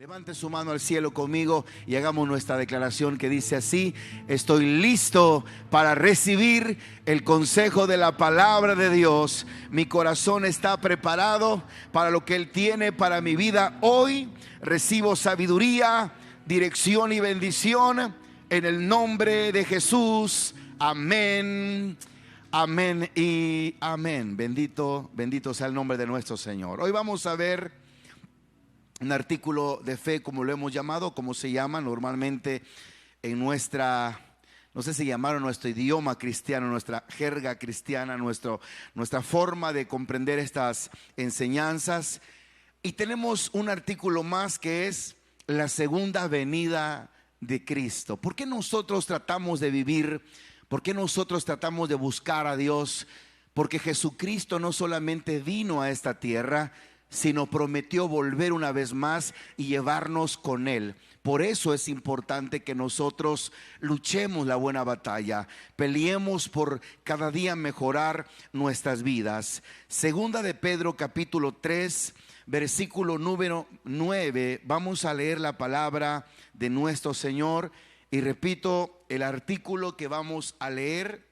Levante su mano al cielo conmigo y hagamos nuestra declaración que dice así: estoy listo para recibir el consejo de la palabra de Dios. Mi corazón está preparado para lo que Él tiene para mi vida. Hoy recibo sabiduría, dirección y bendición en el nombre de Jesús. Amén. Amén y amén. Bendito sea el nombre de nuestro Señor. Hoy vamos a ver un artículo de fe, como lo hemos llamado, como se llama normalmente en nuestra, no sé si llamaron nuestro idioma cristiano, nuestra jerga cristiana, nuestra forma de comprender estas enseñanzas. Y tenemos un artículo más que es la segunda venida de Cristo. ¿Por qué nosotros tratamos de vivir? ¿Por qué nosotros tratamos de buscar a Dios? Porque Jesucristo no solamente vino a esta tierra, sino prometió volver una vez más y llevarnos con Él. Por eso es importante que nosotros luchemos la buena batalla, peleemos por cada día mejorar nuestras vidas. Segunda de Pedro capítulo 3 versículo número 9, vamos a leer la palabra de nuestro Señor. Y repito, el artículo que vamos a leer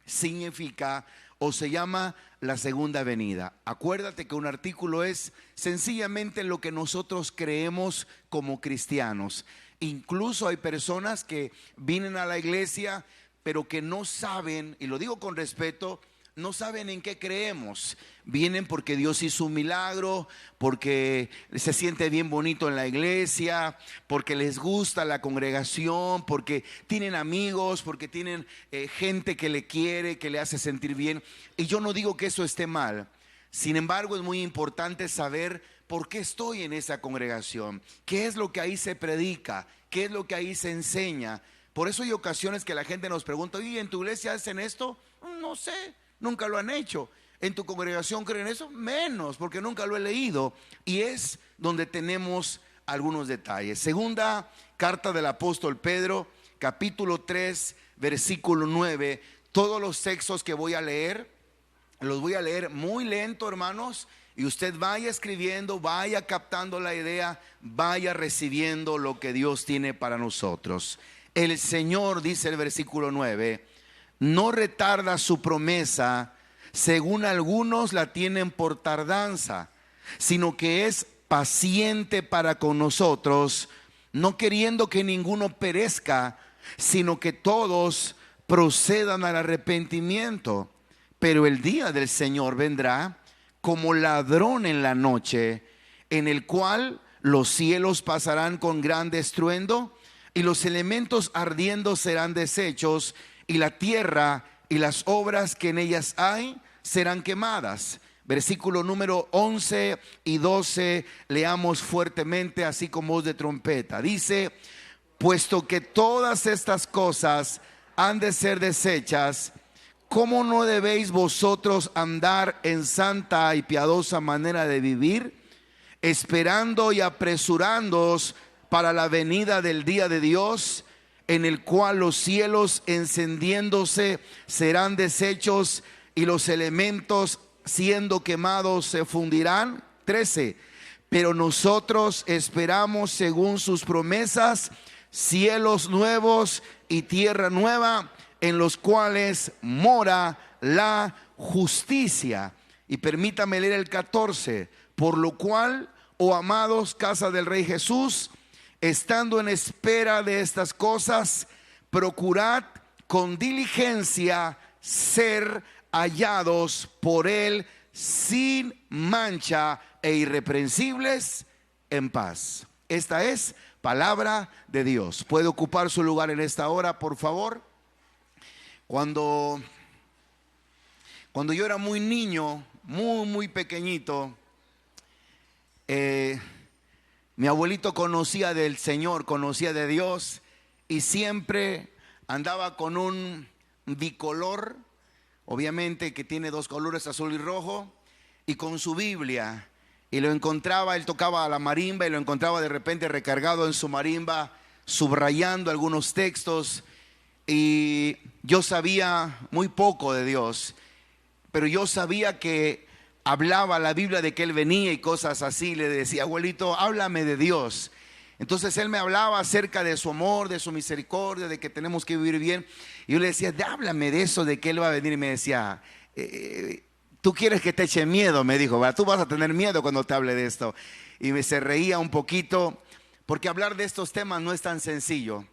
significa o se llama la segunda venida. Acuérdate que un artículo es sencillamente lo que nosotros creemos como cristianos. Incluso hay personas que vienen a la iglesia pero que no saben, y lo digo con respeto, no saben en qué creemos. Vienen porque Dios hizo un milagro, porque se siente bien bonito en la iglesia, porque les gusta la congregación, porque tienen amigos, porque tienen gente que le quiere, que le hace sentir bien. Y yo no digo que eso esté mal. Sin embargo, es muy importante saber por qué estoy en esa congregación, qué es lo que ahí se predica, qué es lo que ahí se enseña. Por eso hay ocasiones que la gente nos pregunta: ¿y en tu iglesia hacen esto? No sé. Nunca lo han hecho. ¿En tu congregación creen eso? Menos, porque nunca lo he leído. Y es donde tenemos algunos detalles. Segunda carta del apóstol Pedro, capítulo 3, versículo 9. Todos los textos que voy a leer, los voy a leer muy lento, hermanos. Y usted vaya escribiendo, vaya captando la idea, vaya recibiendo lo que Dios tiene para nosotros. El Señor, dice el versículo 9, no retarda su promesa, según algunos la tienen por tardanza, sino que es paciente para con nosotros, no queriendo que ninguno perezca, sino que todos procedan al arrepentimiento. Pero el día del Señor vendrá como ladrón en la noche, en el cual los cielos pasarán con gran estruendo y los elementos ardiendo serán deshechos, y la tierra y las obras que en ellas hay serán quemadas. Versículo número 11 y 12, leamos fuertemente, así con voz de trompeta. Dice: puesto que todas estas cosas han de ser deshechas, ¿cómo no debéis vosotros andar en santa y piadosa manera de vivir, esperando y apresurándoos para la venida del día de Dios, en el cual los cielos encendiéndose serán deshechos y los elementos siendo quemados se fundirán? 13. Pero nosotros esperamos, según sus promesas, cielos nuevos y tierra nueva, en los cuales mora la justicia. Y permítame leer el 14. Por lo cual, oh amados, casa del Rey Jesús, estando en espera de estas cosas, procurad con diligencia ser hallados por Él sin mancha e irreprensibles en paz. Esta es palabra de Dios. ¿Puede ocupar su lugar en esta hora, por favor? Cuando yo era muy niño, muy pequeñito, mi abuelito conocía del Señor, conocía de Dios, y siempre andaba con un bicolor, obviamente que tiene dos colores, azul y rojo, y con su Biblia. Y lo encontraba, él tocaba la marimba y lo encontraba de repente recargado en su marimba, subrayando algunos textos. Y yo sabía muy poco de Dios, pero yo sabía que hablaba la Biblia de que Él venía y cosas así, le decía: abuelito, háblame de Dios. Entonces él me hablaba acerca de su amor, de su misericordia, de que tenemos que vivir bien. Y yo le decía: háblame de eso, de que Él va a venir. Y me decía: tú quieres que te eche miedo, me dijo, ¿verdad? Tú vas a tener miedo cuando te hable de esto. Y se reía un poquito, porque hablar de estos temas no es tan sencillo.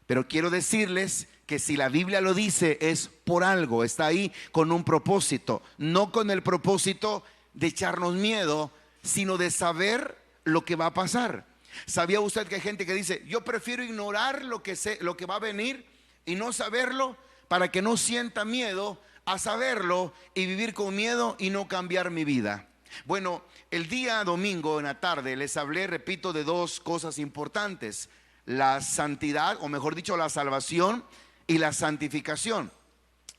Pero quiero decirles que si la Biblia lo dice, es por algo, está ahí con un propósito. No con el propósito de echarnos miedo, sino de saber lo que va a pasar. ¿Sabía usted que hay gente que dice: yo prefiero ignorar lo que va a venir y no saberlo, para que no sienta miedo a saberlo y vivir con miedo y no cambiar mi vida? Bueno, el día domingo en la tarde les hablé, repito, de dos cosas importantes: la santidad, o mejor dicho, la salvación y la santificación.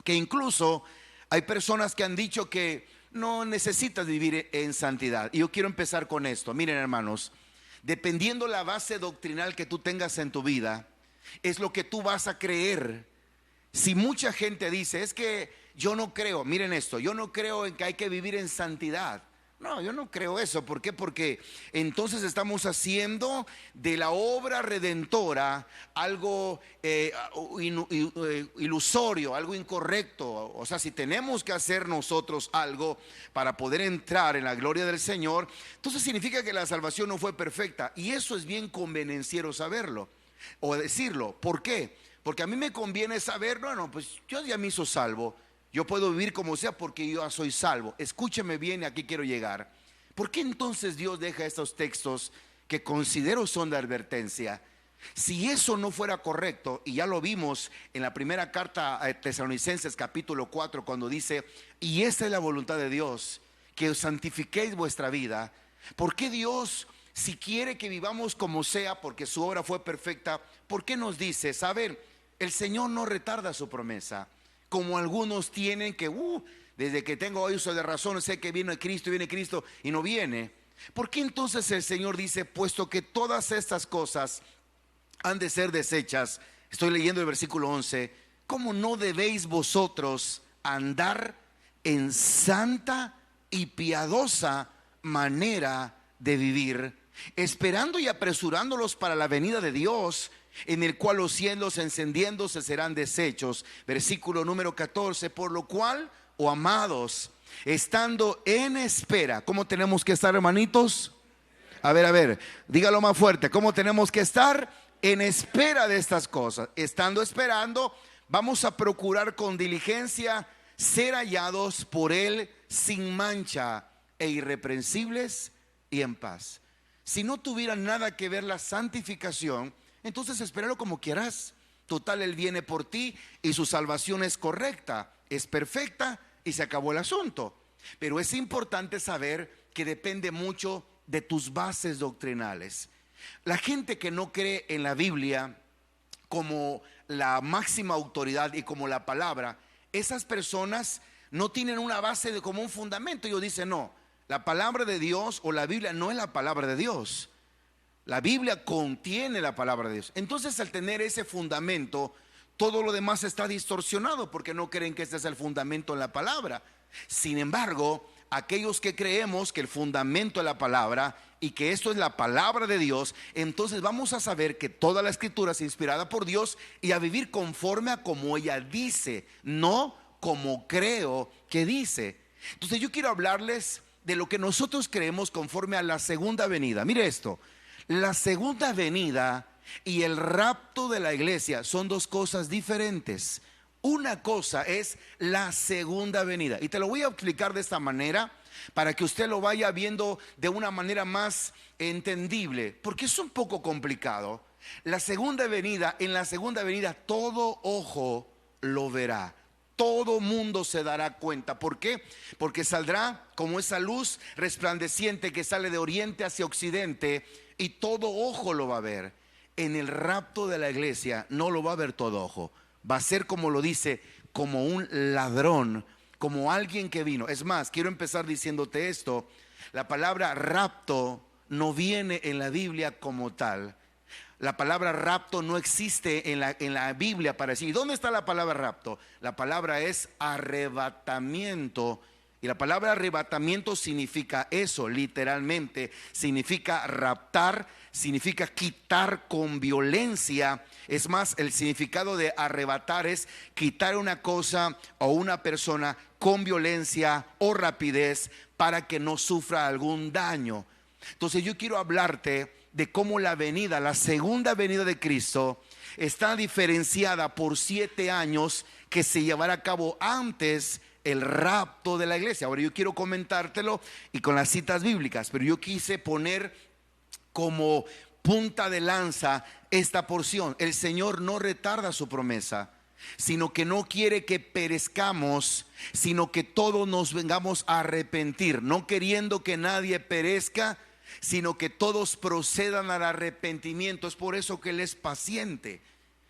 Que incluso hay personas que han dicho que no necesitas vivir en santidad. Y yo quiero empezar con esto. Miren, hermanos, dependiendo la base doctrinal que tú tengas en tu vida, es lo que tú vas a creer. Si mucha gente dice: es que yo no creo, miren esto, yo no creo en que hay que vivir en santidad. No, yo no creo eso. ¿Por qué? Porque entonces estamos haciendo de la obra redentora algo ilusorio, algo incorrecto. O sea, si tenemos que hacer nosotros algo para poder entrar en la gloria del Señor, entonces significa que la salvación no fue perfecta. Y eso es bien convenenciero saberlo o decirlo. ¿Por qué? Porque a mí me conviene saber: bueno, pues Dios ya me hizo salvo, yo puedo vivir como sea porque yo ya soy salvo. Escúcheme bien, aquí quiero llegar. ¿Por qué entonces Dios deja estos textos que considero son de advertencia? Si eso no fuera correcto, y ya lo vimos en la primera carta a Tesalonicenses capítulo 4, cuando dice: y esta es la voluntad de Dios, que os santifiquéis vuestra vida. ¿Por qué Dios, si quiere que vivamos como sea, porque su obra fue perfecta, por qué nos dice? Saben, el Señor no retarda su promesa, como algunos tienen que desde que tengo uso de razón sé que viene Cristo y no viene. ¿Por qué entonces el Señor dice: puesto que todas estas cosas han de ser desechas? Estoy leyendo el versículo 11. ¿Cómo no debéis vosotros andar en santa y piadosa manera de vivir, esperando y apresurándolos para la venida de Dios, en el cual los cielos encendiéndose serán deshechos? Versículo número 14. Por lo cual, oh amados, estando en espera. ¿Cómo tenemos que estar, hermanitos? A ver, dígalo más fuerte. ¿Cómo tenemos que estar? En espera de estas cosas. Estando esperando, vamos a procurar con diligencia ser hallados por Él sin mancha e irreprensibles y en paz. Si no tuviera nada que ver la santificación, entonces espéralo como quieras. Total, Él viene por ti y su salvación es correcta, es perfecta y se acabó el asunto. Pero es importante saber que depende mucho de tus bases doctrinales. La gente que no cree en la Biblia como la máxima autoridad y como la palabra, esas personas no tienen una base como un fundamento. Ellos dicen: no, la palabra de Dios o la Biblia no es la palabra de Dios. La Biblia contiene la palabra de Dios. Entonces, al tener ese fundamento, todo lo demás está distorsionado, porque no creen que este es el fundamento en la palabra. Sin embargo, aquellos que creemos que el fundamento es la palabra y que esto es la palabra de Dios, entonces vamos a saber que toda la escritura es inspirada por Dios y a vivir conforme a como ella dice, no como creo que dice. Entonces yo quiero hablarles de lo que nosotros creemos conforme a la segunda venida. Mire esto: la segunda venida y el rapto de la iglesia son dos cosas diferentes. Una cosa es la segunda venida, y te lo voy a explicar de esta manera para que usted lo vaya viendo de una manera más entendible, porque es un poco complicado. La segunda venida, en la segunda venida todo ojo lo verá, todo mundo se dará cuenta. ¿Por qué? Porque saldrá como esa luz resplandeciente que sale de oriente hacia occidente, y todo ojo lo va a ver. En el rapto de la iglesia no lo va a ver todo ojo. Va a ser, como lo dice, como un ladrón, como alguien que vino. Es más, quiero empezar diciéndote esto: la palabra rapto no viene en la Biblia como tal. La palabra rapto no existe en la Biblia para decir. ¿Dónde está la palabra rapto? La palabra es arrebatamiento Y la palabra arrebatamiento significa eso, literalmente. Significa raptar, significa quitar con violencia. Es más, el significado de arrebatar es quitar una cosa o una persona con violencia o rapidez para que no sufra algún daño. Entonces yo quiero hablarte de cómo la segunda venida de Cristo está diferenciada por 7 años que se llevará a cabo antes el rapto de la iglesia. Ahora yo quiero comentártelo y con las citas bíblicas, pero yo quise poner como punta de lanza esta porción. El Señor no retarda su promesa, sino que no quiere que perezcamos, sino que todos nos vengamos a arrepentir, no queriendo que nadie perezca, sino que todos procedan al arrepentimiento. Es por eso que Él es paciente,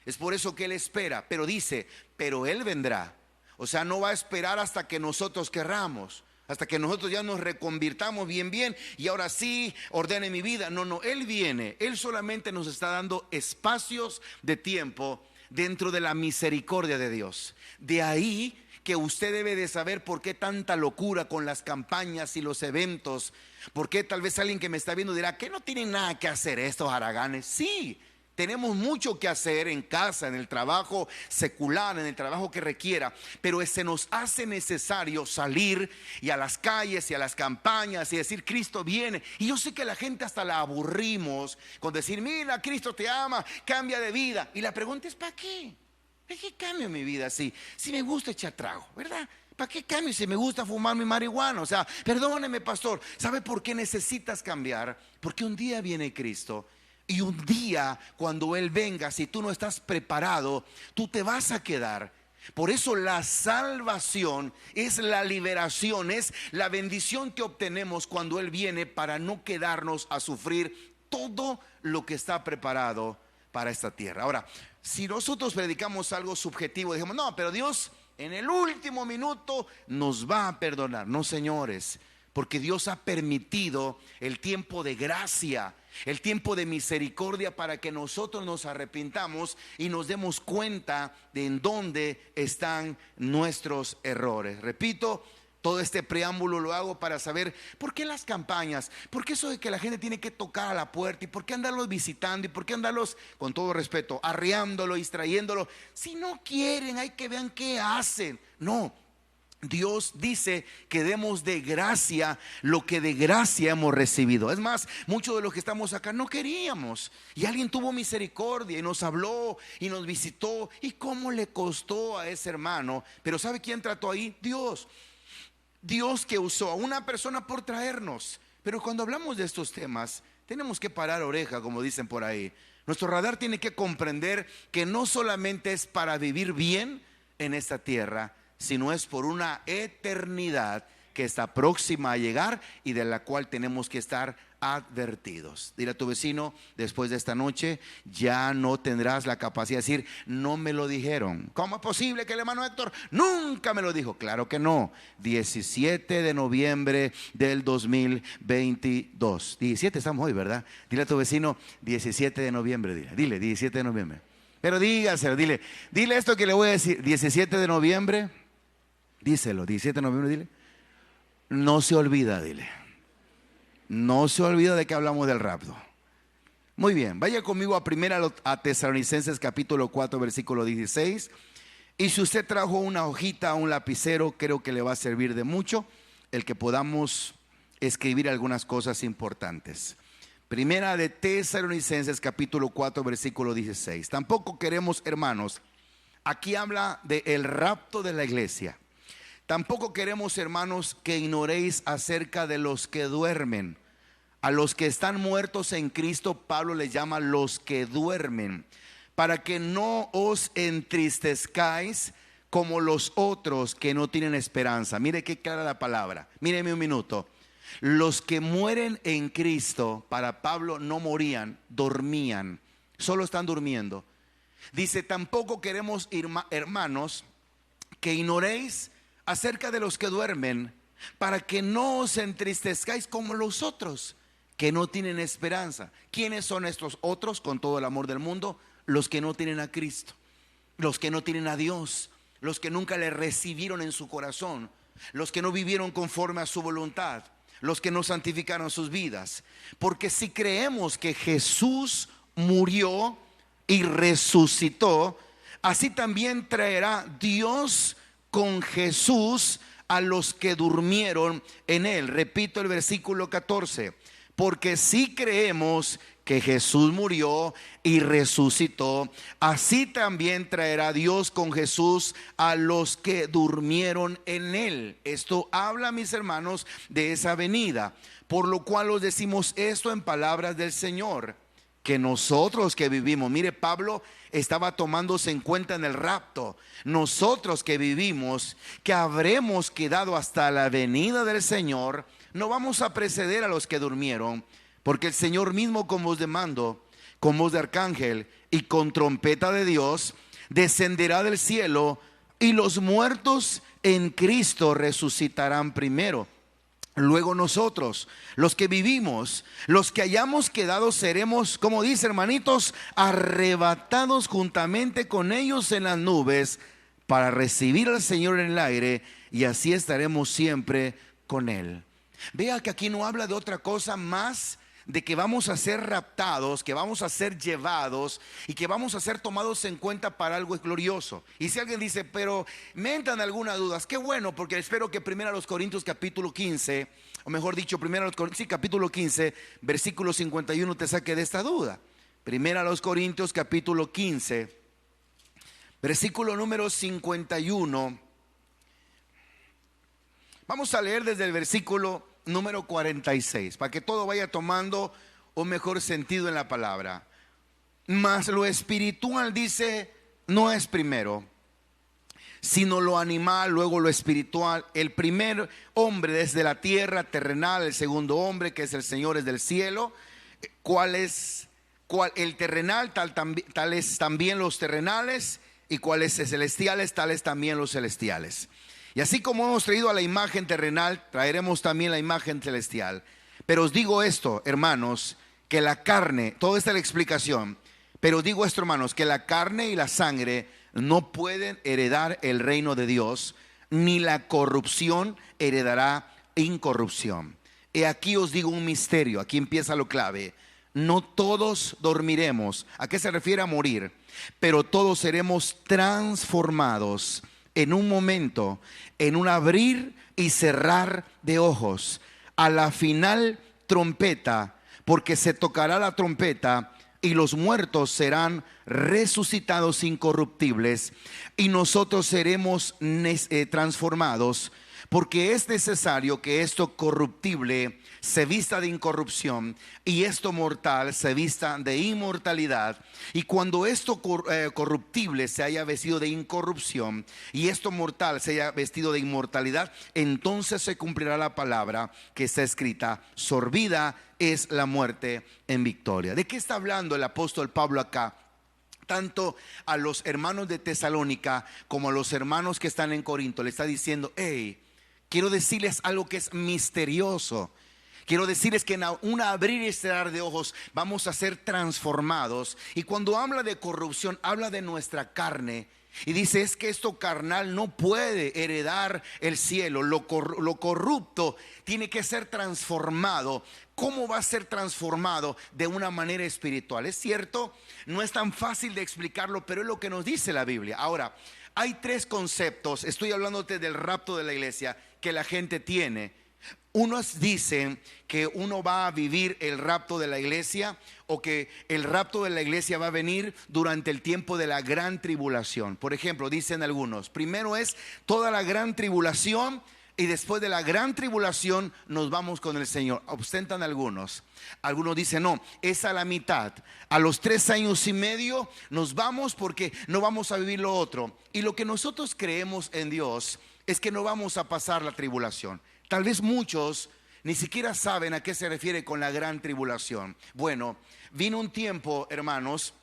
es por eso que Él espera, pero dice, pero Él vendrá. O sea, no va a esperar hasta que nosotros querramos, hasta que nosotros ya nos reconvirtamos bien y ahora sí ordene mi vida. No, Él viene. Él solamente nos está dando espacios de tiempo dentro de la misericordia de Dios. De ahí que usted debe de saber por qué tanta locura con las campañas y los eventos. Por qué tal vez alguien que me está viendo dirá que no tienen nada que hacer estos haraganes. Sí, tenemos mucho que hacer en casa, en el trabajo secular, en el trabajo que requiera, pero se nos hace necesario salir y a las calles y a las campañas y decir Cristo viene. Y yo sé que la gente hasta la aburrimos con decir, mira, Cristo te ama, cambia de vida. Y la pregunta es, ¿para qué? ¿Para qué cambio mi vida así? Si me gusta echar trago, ¿verdad? ¿Para qué cambio si me gusta fumar mi marihuana? O sea, perdóneme, pastor, ¿sabe por qué necesitas cambiar? Porque un día viene Cristo. Y un día cuando Él venga, si tú no estás preparado, tú te vas a quedar. Por eso la salvación es la liberación, es la bendición que obtenemos cuando Él viene, para no quedarnos a sufrir todo lo que está preparado para esta tierra. Ahora, si nosotros predicamos algo subjetivo, dijimos, no, pero Dios en el último minuto nos va a perdonar. No, señores, porque Dios ha permitido el tiempo de gracia, el tiempo de misericordia, para que nosotros nos arrepintamos y nos demos cuenta de en dónde están nuestros errores. Repito, todo este preámbulo lo hago para saber por qué las campañas, por qué eso de que la gente tiene que tocar a la puerta, y por qué andarlos visitando, y por qué andarlos, con todo respeto, arreándolo, distrayéndolo. Si no quieren, hay que vean qué hacen. No, Dios dice que demos de gracia lo que de gracia hemos recibido. Es más, muchos de los que estamos acá no queríamos, y alguien tuvo misericordia y nos habló y nos visitó. ¿Y cómo le costó a ese hermano? Pero ¿sabe quién trató ahí? Dios. Dios, que usó a una persona por traernos. Pero cuando hablamos de estos temas, tenemos que parar oreja, como dicen por ahí. Nuestro radar tiene que comprender que no solamente es para vivir bien en esta tierra, sino es por una eternidad que está próxima a llegar y de la cual tenemos que estar advertidos. Dile a tu vecino, después de esta noche ya no tendrás la capacidad de decir, no me lo dijeron. ¿Cómo es posible que el hermano Héctor nunca me lo dijo? Claro que no. 17 de noviembre del 2022. 17 estamos hoy, ¿verdad? Dile a tu vecino, 17 de noviembre, dile 17 de noviembre. Pero dígaselo, dile esto que le voy a decir, 17 de noviembre. Díselo, 17 de noviembre, dile. No se olvida, dile. No se olvida de que hablamos del rapto. Muy bien, vaya conmigo a Tesalonicenses capítulo 4, versículo 16. Y si usted trajo una hojita, un lapicero, creo que le va a servir de mucho el que podamos escribir algunas cosas importantes. Primera de Tesalonicenses capítulo 4, versículo 16. Tampoco queremos, hermanos, aquí habla del rapto de la iglesia. Tampoco queremos, hermanos, que ignoréis acerca de los que duermen. A los que están muertos en Cristo, Pablo les llama los que duermen, para que no os entristezcáis como los otros que no tienen esperanza. Mire qué clara la palabra. Míreme un minuto. Los que mueren en Cristo, para Pablo, no morían, dormían. Solo están durmiendo. Dice, tampoco queremos, hermanos, que ignoréis acerca de los que duermen, para que no os entristezcáis como los otros que no tienen esperanza. ¿Quiénes son estos otros? Con todo el amor del mundo, los que no tienen a Cristo, los que no tienen a Dios, los que nunca le recibieron en su corazón, los que no vivieron conforme a su voluntad, los que no santificaron sus vidas. Porque si creemos que Jesús murió y resucitó, así también traerá Dios con Jesús a los que durmieron en él. Repito el versículo 14. Porque si creemos que Jesús murió y resucitó, así también traerá Dios con Jesús a los que durmieron en él. Esto habla, mis hermanos, de esa venida. Por lo cual os decimos esto en palabras del Señor, que nosotros que vivimos, mire, Pablo estaba tomándose en cuenta en el rapto, nosotros que vivimos, que habremos quedado hasta la venida del Señor, no vamos a preceder a los que durmieron, porque el Señor mismo con voz de mando, con voz de arcángel y con trompeta de Dios, descenderá del cielo, y los muertos en Cristo resucitarán primero. Luego nosotros, los que vivimos, los que hayamos quedado, seremos, como dice, hermanitos, arrebatados juntamente con ellos en las nubes para recibir al Señor en el aire, y así estaremos siempre con Él. Vea que aquí no habla de otra cosa más de que vamos a ser raptados, que vamos a ser llevados y que vamos a ser tomados en cuenta para algo glorioso. Y si alguien dice, pero me entran algunas dudas, qué bueno, porque espero que 1 Corintios capítulo 15, o mejor dicho, 1 Corintios capítulo 15, versículo 51 te saque de esta duda. 1 Corintios capítulo 15, versículo número 51. Vamos a leer desde el versículo número 46, para que todo vaya tomando un mejor sentido en la palabra. Mas lo espiritual, dice, no es primero, sino lo animal, luego lo espiritual. El primer hombre desde la tierra terrenal, el segundo hombre que es el Señor es del cielo. El terrenal, tales también los terrenales, y cuáles celestiales, tales también los celestiales. Y así como hemos traído a la imagen terrenal, traeremos también la imagen celestial. Pero os digo esto, hermanos, que la carne, toda esta es la explicación, pero os digo esto, hermanos, que la carne y la sangre no pueden heredar el reino de Dios, ni la corrupción heredará incorrupción. Y aquí os digo un misterio, aquí empieza lo clave. No todos dormiremos. ¿A qué se refiere a morir? Pero todos seremos transformados en un momento, en un abrir y cerrar de ojos, a la final trompeta, porque se tocará la trompeta y los muertos serán resucitados incorruptibles, y nosotros seremos transformados, porque es necesario que esto corruptible se vista de incorrupción y esto mortal se vista de inmortalidad. Y cuando esto corruptible se haya vestido de incorrupción y esto mortal se haya vestido de inmortalidad, entonces se cumplirá la palabra que está escrita: sorbida es la muerte en victoria. ¿De qué está hablando el apóstol Pablo acá? Tanto a los hermanos de Tesalónica como a los hermanos que están en Corinto le está diciendo: hey, quiero decirles algo que es misterioso. Quiero decirles que en un abrir y cerrar de ojos vamos a ser transformados. Y cuando habla de corrupción, habla de nuestra carne. Y dice, es que esto carnal no puede heredar el cielo. Lo corrupto tiene que ser transformado. ¿Cómo va a ser transformado? De una manera espiritual. Es cierto, no es tan fácil de explicarlo, pero es lo que nos dice la Biblia. Ahora, hay tres conceptos, estoy hablándote del rapto de la iglesia, que la gente tiene. Unos dicen que uno va a vivir el rapto de la iglesia, o que el rapto de la iglesia va a venir durante el tiempo de la gran tribulación. Por ejemplo, dicen algunos, primero es toda la gran tribulación, y después de la gran tribulación nos vamos con el Señor. Ostentan algunos. Algunos dicen, no, es a la mitad. A los 3 años y medio nos vamos, porque no vamos a vivir lo otro. Y lo que nosotros creemos en Dios es que no vamos a pasar la tribulación. Tal vez muchos ni siquiera saben a qué se refiere con la gran tribulación. Bueno, vino un tiempo, hermanos,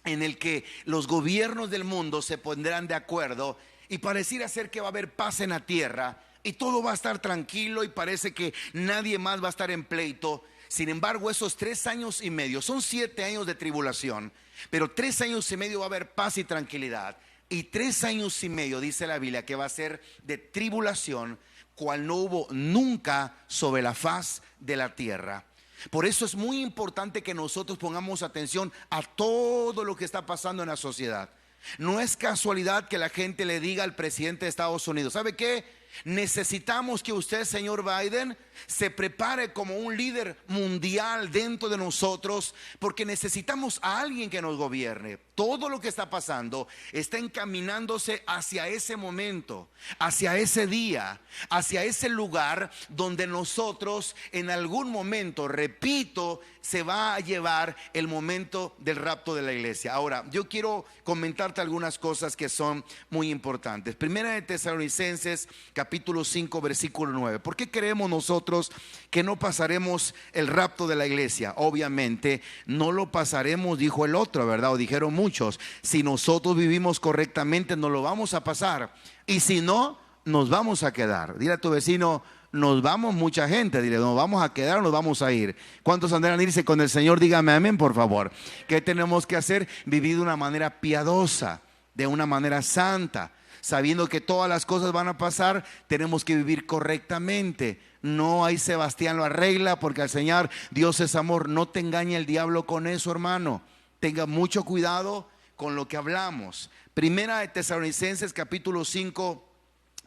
en el que los gobiernos del mundo se pondrán de acuerdo, y pareciera ser que va a haber paz en la tierra y todo va a estar tranquilo, y parece que nadie más va a estar en pleito. Sin embargo, esos 3 años y medio, son 7 años de tribulación, pero 3 años y medio va a haber paz y tranquilidad. Y 3 años y medio dice la Biblia que va a ser de tribulación, cual no hubo nunca sobre la faz de la tierra. Por eso es muy importante que nosotros pongamos atención a todo lo que está pasando en la sociedad. No es casualidad que la gente le diga al presidente de Estados Unidos: ¿sabe qué? Necesitamos que usted, señor Biden, se prepare como un líder mundial dentro de nosotros, porque necesitamos a alguien que nos gobierne. Todo lo que está pasando está encaminándose hacia ese momento, hacia ese día, hacia ese lugar donde nosotros en algún momento, repito, se va a llevar el momento del rapto de la iglesia. Ahora, yo quiero comentarte algunas cosas que son muy importantes. Primera de Tesalonicenses capítulo 5 versículo 9. ¿Por qué creemos nosotros que no pasaremos el rapto de la iglesia? Obviamente no lo pasaremos, dijo el otro, ¿verdad? O dijeron muchos: si nosotros vivimos correctamente, no lo vamos a pasar, y si no, nos vamos a quedar. Dile a tu vecino: nos vamos mucha gente. Dile: nos vamos a quedar o nos vamos a ir. ¿Cuántos andarán a irse con el Señor? Dígame amén, por favor. ¿Qué tenemos que hacer? Vivir de una manera piadosa, de una manera santa, sabiendo que todas las cosas van a pasar. Tenemos que vivir correctamente. No hay Sebastián lo arregla, porque al Señor Dios es amor. No te engañe el diablo con eso, hermano. Tenga mucho cuidado con lo que hablamos. Primera de Tesalonicenses capítulo 5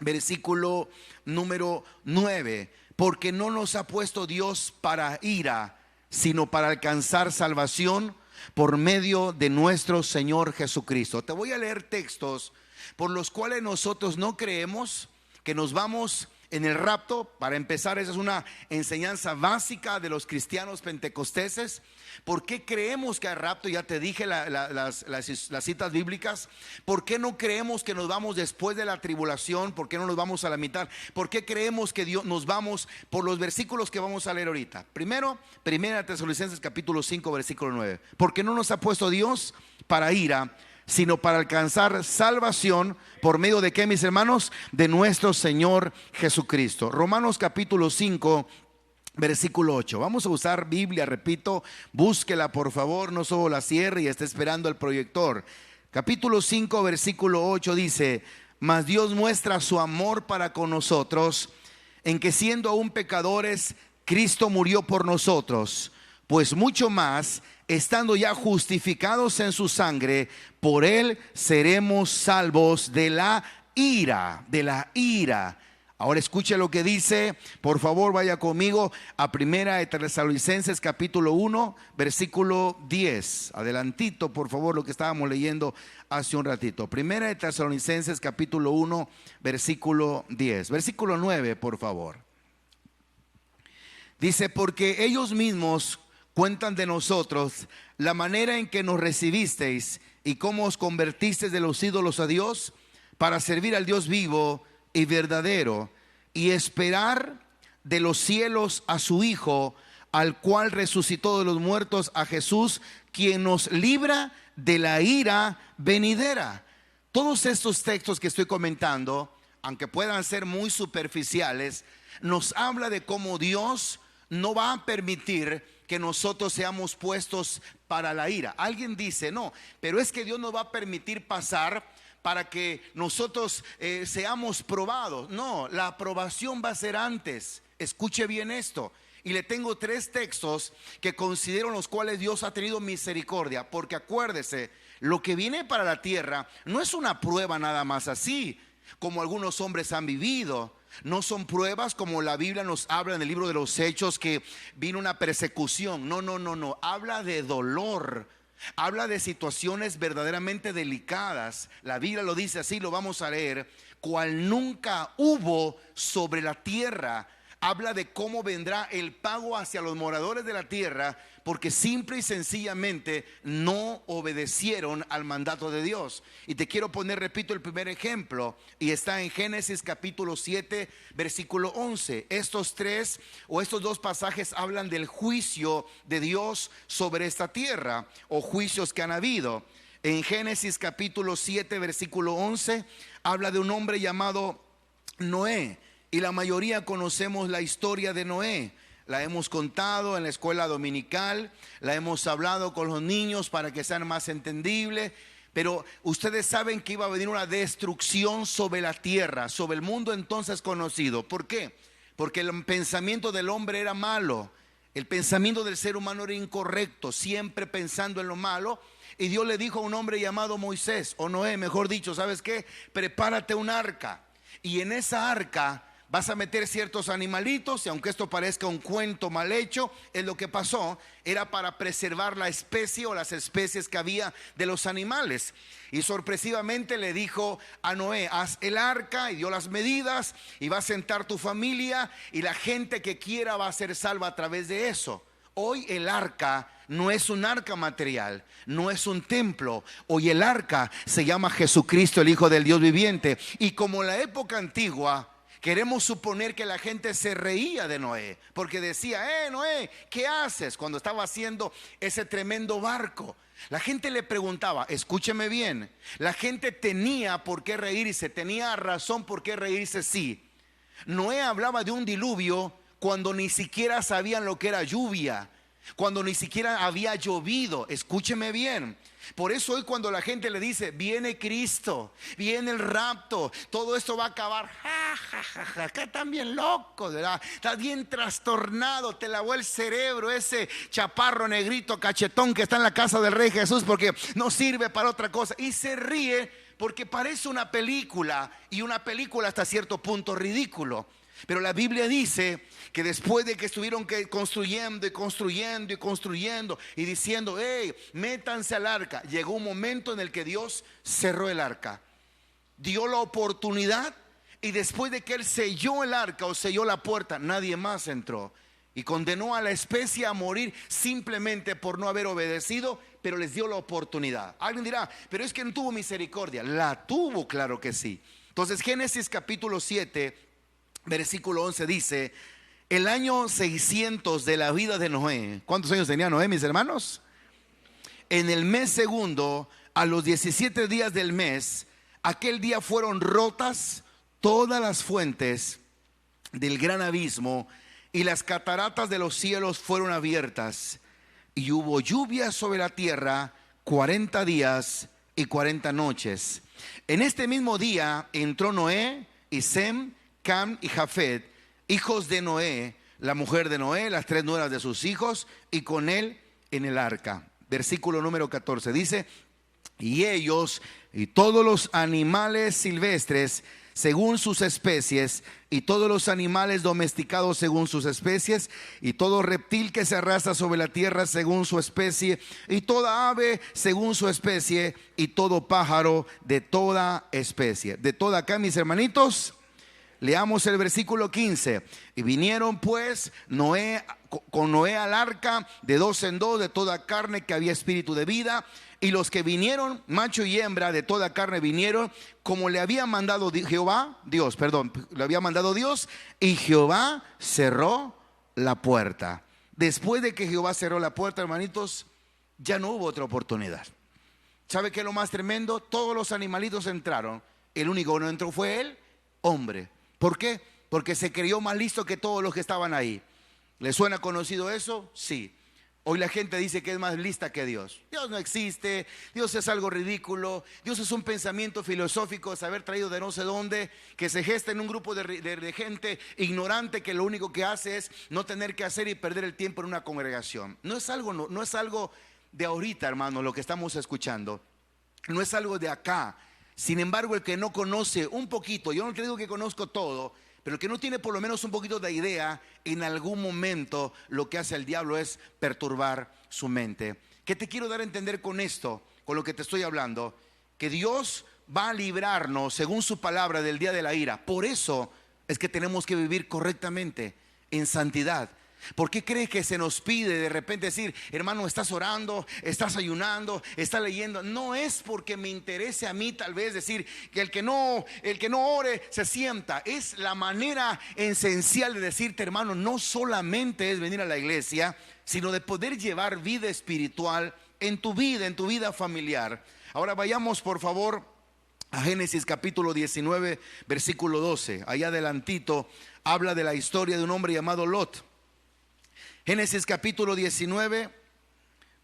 versículo número 9. Porque no nos ha puesto Dios para ira, sino para alcanzar salvación por medio de nuestro Señor Jesucristo. Te voy a leer textos por los cuales nosotros no creemos que nos vamos en el rapto. Para empezar, esa es una enseñanza básica de los cristianos pentecosteses. ¿Por qué creemos que hay rapto? Ya te dije las citas bíblicas. ¿Por qué no creemos que nos vamos después de la tribulación? ¿Por qué no nos vamos a la mitad? ¿Por qué creemos que Dios nos vamos por los versículos que vamos a leer ahorita? Primero, Primera de Tesalonicenses capítulo 5 versículo 9. Porque no nos ha puesto Dios para ira, sino para alcanzar salvación por medio de ¿qué, mis hermanos? De nuestro Señor Jesucristo. Romanos capítulo 5 versículo 8. Vamos a usar Biblia, repito, búsquela por favor, no solo la cierre y esté esperando el proyector. Capítulo 5 versículo 8 dice: mas Dios muestra su amor para con nosotros, en que siendo aún pecadores, Cristo murió por nosotros. Pues mucho más, estando ya justificados en su sangre, por él seremos salvos de la ira, de la ira. Ahora escuche lo que dice, por favor vaya conmigo a Primera de Tesalonicenses capítulo 1 versículo 10. Adelantito por favor lo que estábamos leyendo hace un ratito. Primera de Tesalonicenses capítulo 1 versículo 10. Versículo 9 por favor. Dice: porque ellos mismos cuentan de nosotros la manera en que nos recibisteis y cómo os convertisteis de los ídolos a Dios, para servir al Dios vivo y verdadero, y esperar de los cielos a su Hijo, al cual resucitó de los muertos, a Jesús, quien nos libra de la ira venidera. Todos estos textos que estoy comentando, aunque puedan ser muy superficiales, nos habla de cómo Dios no va a permitir que nosotros seamos puestos para la ira. Alguien dice: no, pero es que Dios nos va a permitir pasar para que nosotros seamos probados. No, la aprobación va a ser antes. Escuche bien esto. Y le tengo 3 textos que considero los cuales Dios ha tenido misericordia. Porque acuérdese, lo que viene para la tierra no es una prueba nada más así, como algunos hombres han vivido. No son pruebas como la Biblia nos habla en el libro de los Hechos, que vino una persecución. No. Habla de dolor. Habla de situaciones verdaderamente delicadas. La Biblia lo dice así, lo vamos a leer: cual nunca hubo sobre la tierra. Habla de cómo vendrá el pago hacia los moradores de la tierra, porque simple y sencillamente no obedecieron al mandato de Dios. Y te quiero poner, repito, el primer ejemplo, y está en Génesis capítulo 7 versículo 11. Estos 2 pasajes hablan del juicio de Dios sobre esta tierra, o juicios que han habido. En Génesis capítulo 7 versículo 11 habla de un hombre llamado Noé. Y la mayoría conocemos la historia de Noé. La hemos contado en la escuela dominical, la hemos hablado con los niños para que sean más entendibles. Pero ustedes saben que iba a venir una destrucción sobre la tierra, sobre el mundo entonces conocido. ¿Por qué? Porque el pensamiento del hombre era malo. El pensamiento del ser humano era incorrecto, siempre pensando en lo malo. Y Dios le dijo a un hombre llamado Moisés, o Noé, mejor dicho, ¿sabes qué? Prepárate un arca. Y en esa arca vas a meter ciertos animalitos, y aunque esto parezca un cuento mal hecho, es lo que pasó. Era para preservar la especie o las especies que había de los animales. Y sorpresivamente le dijo a Noé, haz el arca, y dio las medidas, y va a sentar tu familia, y la gente que quiera va a ser salva a través de eso. Hoy el arca no es un arca material, no es un templo. Hoy el arca se llama Jesucristo, el Hijo del Dios viviente. Y como en la época antigua, queremos suponer que la gente se reía de Noé, porque decía, Noé, ¿qué haces? Cuando estaba haciendo ese tremendo barco. La gente le preguntaba, escúcheme bien, la gente tenía por qué reírse, tenía razón por qué reírse, sí. Noé hablaba de un diluvio cuando ni siquiera sabían lo que era lluvia, cuando ni siquiera había llovido. Escúcheme bien. Por eso hoy cuando la gente le dice, viene Cristo, viene el rapto, todo esto va a acabar, acá están bien locos, ¿verdad? Estás bien trastornado, te lavó el cerebro ese chaparro negrito cachetón que está en la casa del Rey Jesús, porque no sirve para otra cosa. Y se ríe porque parece una película, y una película hasta cierto punto ridículo. Pero la Biblia dice que después de que estuvieron construyendo y construyendo y construyendo y diciendo, métanse al arca, llegó un momento en el que Dios cerró el arca, dio la oportunidad, y después de que Él selló el arca o selló la puerta, nadie más entró, y condenó a la especie a morir simplemente por no haber obedecido, pero les dio la oportunidad. Alguien dirá, pero es que no tuvo misericordia. La tuvo, claro que sí. Entonces Génesis capítulo 7 versículo 11 dice, el año 600 de la vida de Noé. ¿Cuántos años tenía Noé, mis hermanos? En el mes segundo, a los 17 días del mes, aquel día fueron rotas todas las fuentes del gran abismo, y las cataratas de los cielos fueron abiertas, y hubo lluvia sobre la tierra 40 días y 40 noches. En este mismo día entró Noé y Sem, Cam y Jafet, hijos de Noé, la mujer de Noé, las 3 nueras de sus hijos, y con él en el arca. Versículo número 14 dice, y ellos y todos los animales silvestres según sus especies, y todos los animales domesticados según sus especies, y todo reptil que se arrastra sobre la tierra según su especie, y toda ave según su especie, y todo pájaro de toda especie. De toda acá, mis hermanitos. Leamos el versículo 15. Y vinieron pues con Noé al arca de 2 en 2 de toda carne que había espíritu de vida. Y los que vinieron, macho y hembra de toda carne vinieron, como le había mandado Dios. Y Jehová cerró la puerta. Después de que Jehová cerró la puerta, hermanitos, ya no hubo otra oportunidad. ¿Sabe qué es lo más tremendo? Todos los animalitos entraron. El único que no entró fue el hombre. ¿Por qué? Porque se creyó más listo que todos los que estaban ahí. ¿Le suena conocido eso? Sí. Hoy la gente dice que es más lista que Dios. Dios no existe, Dios es algo ridículo, Dios es un pensamiento filosófico de saber traído de no sé dónde, que se gesta en un grupo de gente ignorante que lo único que hace es no tener que hacer y perder el tiempo en una congregación. No es algo de ahorita, hermano, lo que estamos escuchando. No es algo de acá. Sin embargo, el que no conoce un poquito, yo no te digo que conozco todo, pero el que no tiene por lo menos un poquito de idea, en algún momento lo que hace el diablo es perturbar su mente. ¿Qué te quiero dar a entender con esto, con lo que te estoy hablando? Que Dios va a librarnos según su palabra del día de la ira. Por eso es que tenemos que vivir correctamente, en santidad. ¿Por qué crees que se nos pide de repente decir, hermano, estás orando, estás ayunando, estás leyendo? No es porque me interese a mí tal vez decir que el que no ore se sienta. Es la manera esencial de decirte, hermano, no solamente es venir a la iglesia, sino de poder llevar vida espiritual en tu vida familiar. Ahora vayamos por favor a Génesis capítulo 19 versículo 12. Allá adelantito habla de la historia de un hombre llamado Lot. Génesis capítulo 19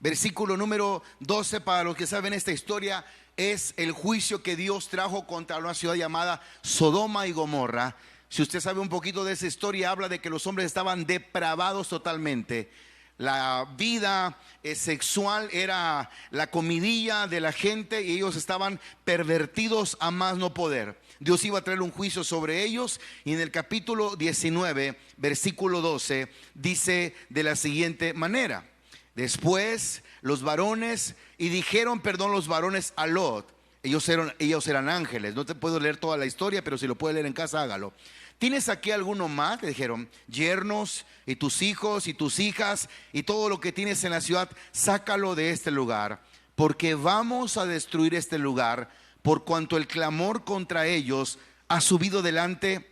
versículo número 12, para los que saben esta historia, es el juicio que Dios trajo contra una ciudad llamada Sodoma y Gomorra. Si usted sabe un poquito de esa historia, habla de que los hombres estaban depravados totalmente. La vida sexual era la comidilla de la gente y ellos estaban pervertidos a más no poder. Dios iba a traer un juicio sobre ellos, y en el capítulo 19, versículo 12, dice de la siguiente manera: después los varones, y dijeron, los varones a Lot, ellos eran ángeles. No te puedo leer toda la historia, pero si lo puedes leer en casa, hágalo. ¿Tienes aquí alguno más? Le dijeron, yernos y tus hijos y tus hijas y todo lo que tienes en la ciudad, sácalo de este lugar, porque vamos a destruir este lugar, por cuanto el clamor contra ellos ha subido delante,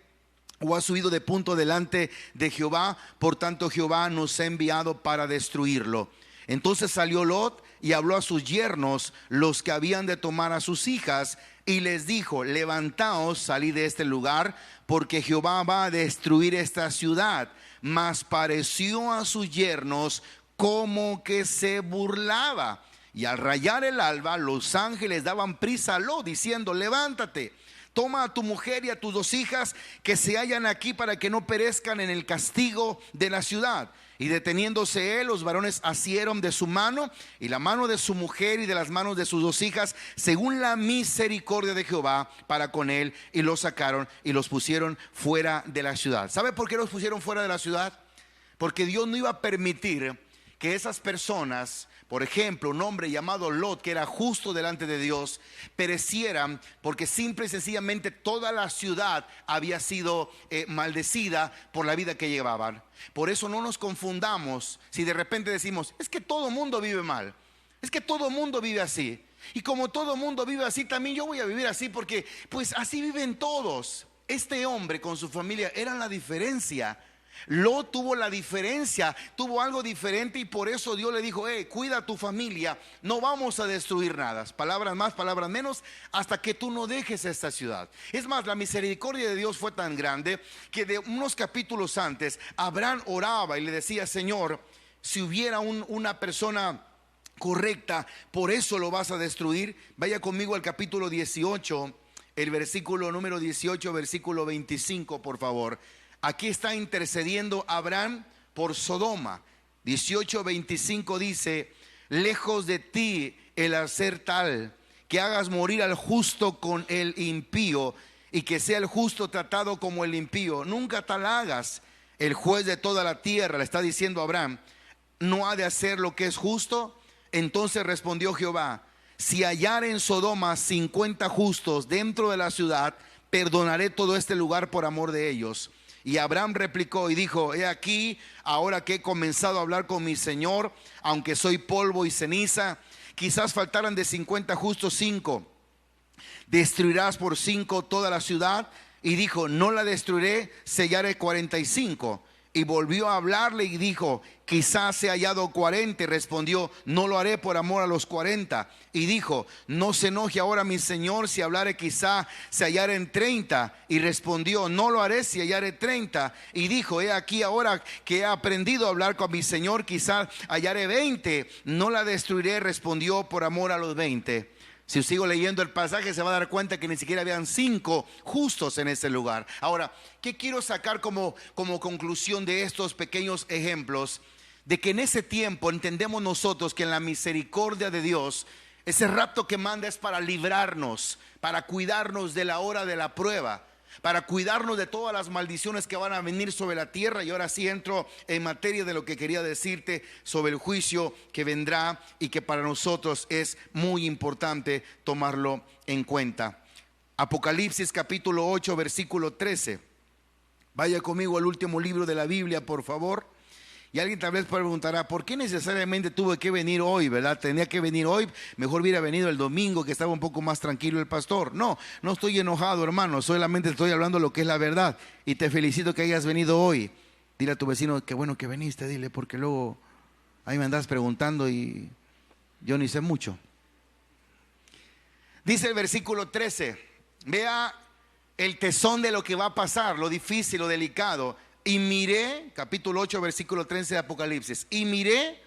o ha subido de punto delante de Jehová, por tanto Jehová nos ha enviado para destruirlo. Entonces salió Lot y habló a sus yernos, los que habían de tomar a sus hijas, y les dijo, levantaos, salid de este lugar, porque Jehová va a destruir esta ciudad. Mas pareció a sus yernos como que se burlaba. Y al rayar el alba, los ángeles daban prisa a Lot, diciendo, levántate, toma a tu mujer y a tus 2 hijas que se hallan aquí, para que no perezcan en el castigo de la ciudad. Y deteniéndose él, los varones asieron de su mano y la mano de su mujer y de las manos de sus 2 hijas, según la misericordia de Jehová para con él, y los sacaron y los pusieron fuera de la ciudad. ¿Sabe por qué los pusieron fuera de la ciudad? Porque Dios no iba a permitir que esas personas, por ejemplo, un hombre llamado Lot, que era justo delante de Dios, perecieran, porque simple y sencillamente toda la ciudad había sido maldecida por la vida que llevaban. Por eso no nos confundamos si de repente decimos, es que todo mundo vive mal, es que todo mundo vive así, y como todo mundo vive así, también yo voy a vivir así, porque pues así viven todos. Este hombre con su familia era la diferencia. Lot tuvo la diferencia, tuvo algo diferente, y por eso Dios le dijo, cuida a tu familia, no vamos a destruir nada. Palabras más, palabras menos, hasta que tú no dejes esta ciudad. Es más, la misericordia de Dios fue tan grande que de unos capítulos antes, Abraham oraba y le decía, Señor, si hubiera una persona correcta, por eso lo vas a destruir. Vaya conmigo al capítulo 18, el versículo número 18, versículo 25, por favor. Aquí está intercediendo Abraham por Sodoma. 18:25 dice, lejos de ti el hacer tal, que hagas morir al justo con el impío, y que sea el justo tratado como el impío. Nunca tal hagas. El juez de toda la tierra, le está diciendo a Abraham, ¿no ha de hacer lo que es justo? Entonces respondió Jehová, si hallar en Sodoma 50 justos dentro de la ciudad, perdonaré todo este lugar por amor de ellos. Y Abraham replicó y dijo, he aquí, ahora que he comenzado a hablar con mi Señor, aunque soy polvo y ceniza, quizás faltaran de 50 justos 5. ¿Destruirás por 5 toda la ciudad? Y dijo, no la destruiré, sellaré 45. Y volvió a hablarle y dijo, quizás se ha hallado 40. Y respondió, no lo haré por amor a los 40. Y dijo, no se enoje ahora mi señor si hablare, quizá se hallaren 30. Y respondió, no lo haré si hallare 30. Y dijo, he aquí ahora que he aprendido a hablar con mi señor, quizá hallaré 20. No la destruiré, respondió, por amor a los 20. Si sigo leyendo el pasaje, se va a dar cuenta que ni siquiera habían 5 justos en ese lugar. Ahora, ¿qué quiero sacar como conclusión de estos pequeños ejemplos? De que en ese tiempo entendemos nosotros que en la misericordia de Dios, ese rapto que manda es para librarnos, para cuidarnos de la hora de la prueba, para cuidarnos de todas las maldiciones que van a venir sobre la tierra. Y ahora sí entro en materia de lo que quería decirte sobre el juicio que vendrá, y que para nosotros es muy importante tomarlo en cuenta. Apocalipsis capítulo 8, versículo 13. Vaya conmigo al último libro de la Biblia, por favor. Y alguien tal vez preguntará, ¿por qué necesariamente tuve que venir hoy, verdad? Tenía que venir hoy, mejor hubiera venido el domingo, que estaba un poco más tranquilo el pastor. No estoy enojado, hermano, solamente estoy hablando lo que es la verdad. Y te felicito que hayas venido hoy. Dile a tu vecino, qué bueno que viniste, dile, porque luego ahí me andas preguntando y yo ni sé mucho. Dice el versículo 13, vea el tesón de lo que va a pasar, lo difícil, lo delicado. Y miré, capítulo 8, versículo 13 de Apocalipsis, y miré,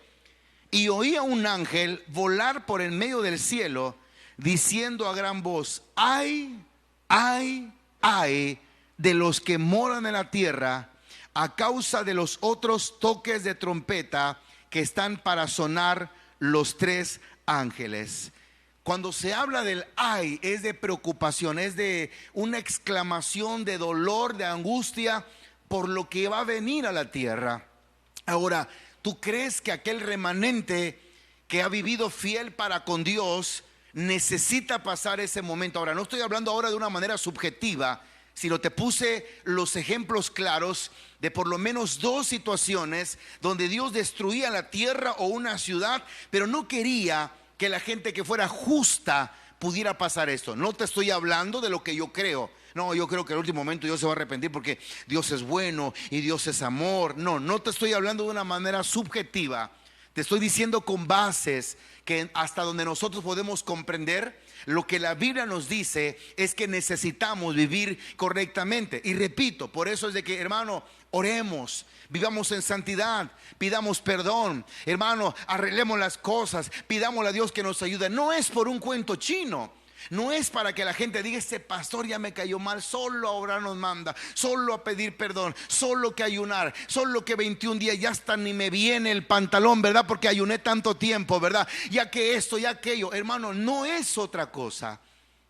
y oí a un ángel volar por en medio del cielo, diciendo a gran voz: ay, ay, ay de los que moran en la tierra, a causa de los otros toques de trompeta que están para sonar los tres ángeles. Cuando se habla del ay, es de preocupación, es de una exclamación de dolor, de angustia por lo que va a venir a la tierra. Ahora, ¿tú crees que aquel remanente que ha vivido fiel para con Dios necesita pasar ese momento? Ahora, no estoy hablando ahora de una manera subjetiva, sino te puse los ejemplos claros de por lo menos dos situaciones donde Dios destruía la tierra o una ciudad, pero no quería que la gente que fuera justa pudiera pasar esto. No te estoy hablando de lo que yo creo. No, yo creo que en el último momento Dios se va a arrepentir porque Dios es bueno y Dios es amor. No, no te estoy hablando de una manera subjetiva. Te estoy diciendo con bases que hasta donde nosotros podemos comprender, lo que la Biblia nos dice es que necesitamos vivir correctamente. Y repito, por eso es de que, hermano, oremos, vivamos en santidad, pidamos perdón, hermano, arreglemos las cosas, pidámosle a Dios que nos ayude. No es por un cuento chino. No es para que la gente diga: este pastor ya me cayó mal, solo a orar nos manda, solo a pedir perdón, solo que ayunar, solo que 21 días ya hasta ni me viene el pantalón, ¿verdad? Porque ayuné tanto tiempo, ¿verdad? Ya que esto, ya aquello. Hermano, no es otra cosa.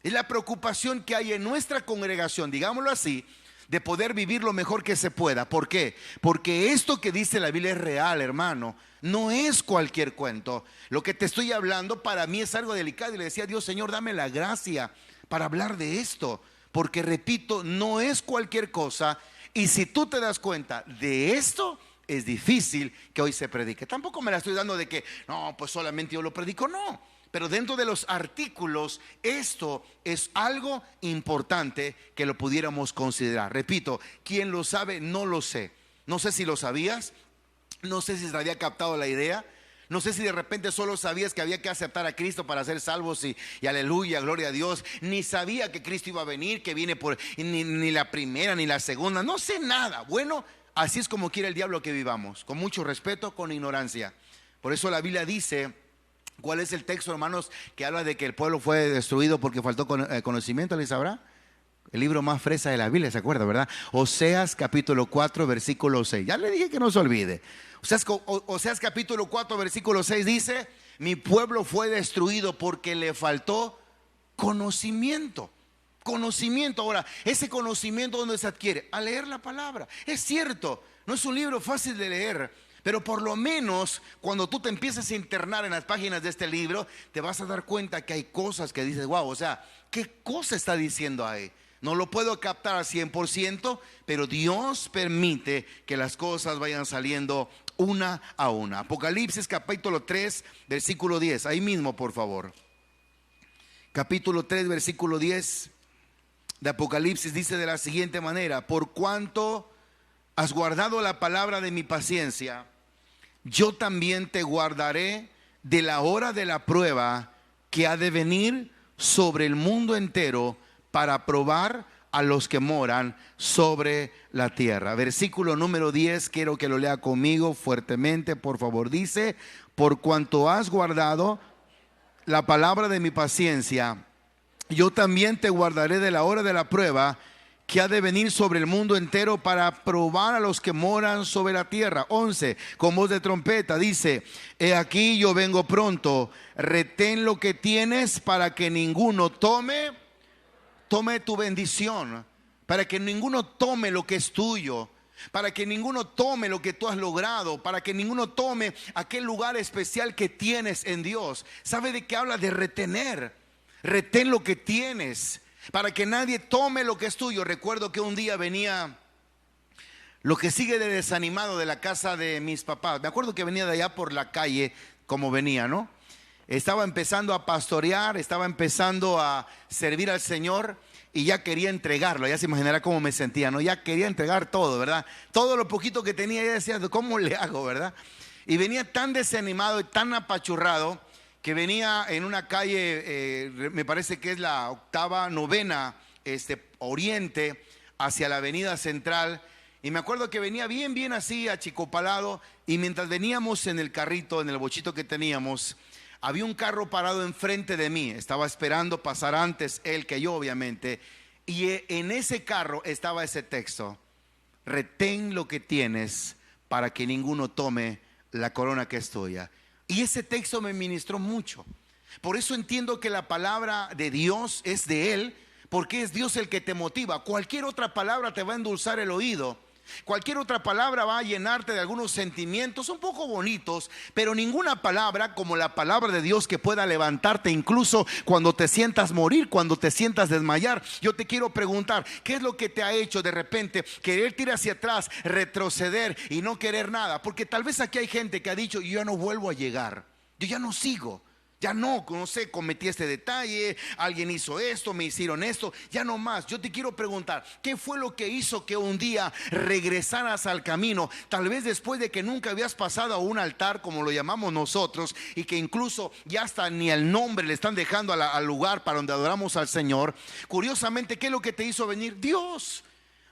Es la preocupación que hay en nuestra congregación, digámoslo así, de poder vivir lo mejor que se pueda. ¿Por qué? Porque esto que dice la Biblia es real, hermano. No es cualquier cuento. Lo que te estoy hablando para mí es algo delicado. Y le decía a Dios: Señor, dame la gracia para hablar de esto. Porque repito, no es cualquier cosa. Y si tú te das cuenta de esto, es difícil que hoy se predique. Tampoco me la estoy dando de que, no, pues solamente yo lo predico. No. Pero dentro de los artículos, esto es algo importante que lo pudiéramos considerar. Repito, ¿quién lo sabe? No lo sé. No sé si lo sabías. No sé si se había captado la idea. No sé si de repente solo sabías que había que aceptar a Cristo para ser salvos y aleluya, gloria a Dios. Ni sabía que Cristo iba a venir, que viene por ni la primera ni la segunda. No sé nada. Bueno, así es como quiere el diablo que vivamos, con mucho respeto, con ignorancia. Por eso la Biblia dice, ¿cuál es el texto, hermanos, que habla de que el pueblo fue destruido porque faltó conocimiento? ¿Les sabrá? El libro más fresa de la Biblia, ¿se acuerda, verdad? Oseas capítulo 4 versículo 6. Ya le dije que no se olvide. Oseas capítulo 4 versículo 6 dice: mi pueblo fue destruido porque le faltó conocimiento. Conocimiento. Ahora, ese conocimiento, ¿dónde se adquiere? A leer la palabra. Es cierto, no es un libro fácil de leer, pero por lo menos cuando tú te empiezas a internar en las páginas de este libro, te vas a dar cuenta que hay cosas que dices: wow, o sea, ¿qué cosa está diciendo ahí? No lo puedo captar al 100%, pero Dios permite que las cosas vayan saliendo una a una. Apocalipsis capítulo 3 versículo 10. Ahí mismo, por favor. Capítulo 3 versículo 10 de Apocalipsis dice de la siguiente manera: por cuanto has guardado la palabra de mi paciencia, yo también te guardaré de la hora de la prueba que ha de venir sobre el mundo entero para probar a los que moran sobre la tierra. Versículo número 10, quiero que lo lea conmigo fuertemente, por favor. Dice: por cuanto has guardado la palabra de mi paciencia, yo también te guardaré de la hora de la prueba que ha de venir sobre el mundo entero para probar a los que moran sobre la tierra. 11, con voz de trompeta dice: he aquí yo vengo pronto, retén lo que tienes para que ninguno tome tu bendición, para que ninguno tome lo que es tuyo, para que ninguno tome lo que tú has logrado, para que ninguno tome aquel lugar especial que tienes en Dios. ¿Sabe de qué habla? De retener. Retén lo que tienes, para que nadie tome lo que es tuyo. Recuerdo que un día venía, lo que sigue de desanimado, de la casa de mis papás. Me acuerdo que venía de allá por la calle, como venía, ¿no? Estaba empezando a pastorear, estaba empezando a servir al Señor y ya quería entregarlo. Ya se imaginará cómo me sentía, ¿no? Ya quería entregar todo, ¿verdad? Todo lo poquito que tenía, ya decía: ¿cómo le hago, verdad? Y venía tan desanimado y tan apachurrado que venía en una calle, me parece que es la 8ª, 9ª, Oriente, hacia la avenida Central. Y me acuerdo que venía bien así, achicopalado. Y mientras veníamos en el carrito, en el bochito que teníamos, había un carro parado enfrente de mí. Estaba esperando pasar antes él que yo, obviamente. Y en ese carro estaba ese texto: retén lo que tienes para que ninguno tome la corona que es tuya. Y ese texto me ministró mucho. Por eso entiendo que la palabra de Dios es de Él, porque es Dios el que te motiva. Cualquier otra palabra te va a endulzar el oído. Cualquier otra palabra va a llenarte de algunos sentimientos un poco bonitos, pero ninguna palabra como la palabra de Dios que pueda levantarte incluso cuando te sientas morir, cuando te sientas desmayar. Yo te quiero preguntar, ¿qué es lo que te ha hecho de repente querer tirar hacia atrás, retroceder y no querer nada? Porque tal vez aquí hay gente que ha dicho: yo ya no vuelvo a llegar, yo ya no sigo. Ya no sé, cometí este detalle, alguien hizo esto, me hicieron esto, ya no más. Yo te quiero preguntar, ¿qué fue lo que hizo que un día regresaras al camino? Tal vez después de que nunca habías pasado a un altar, como lo llamamos nosotros, y que incluso ya hasta ni el nombre le están dejando al lugar para donde adoramos al Señor. Curiosamente, ¿qué es lo que te hizo venir? Dios.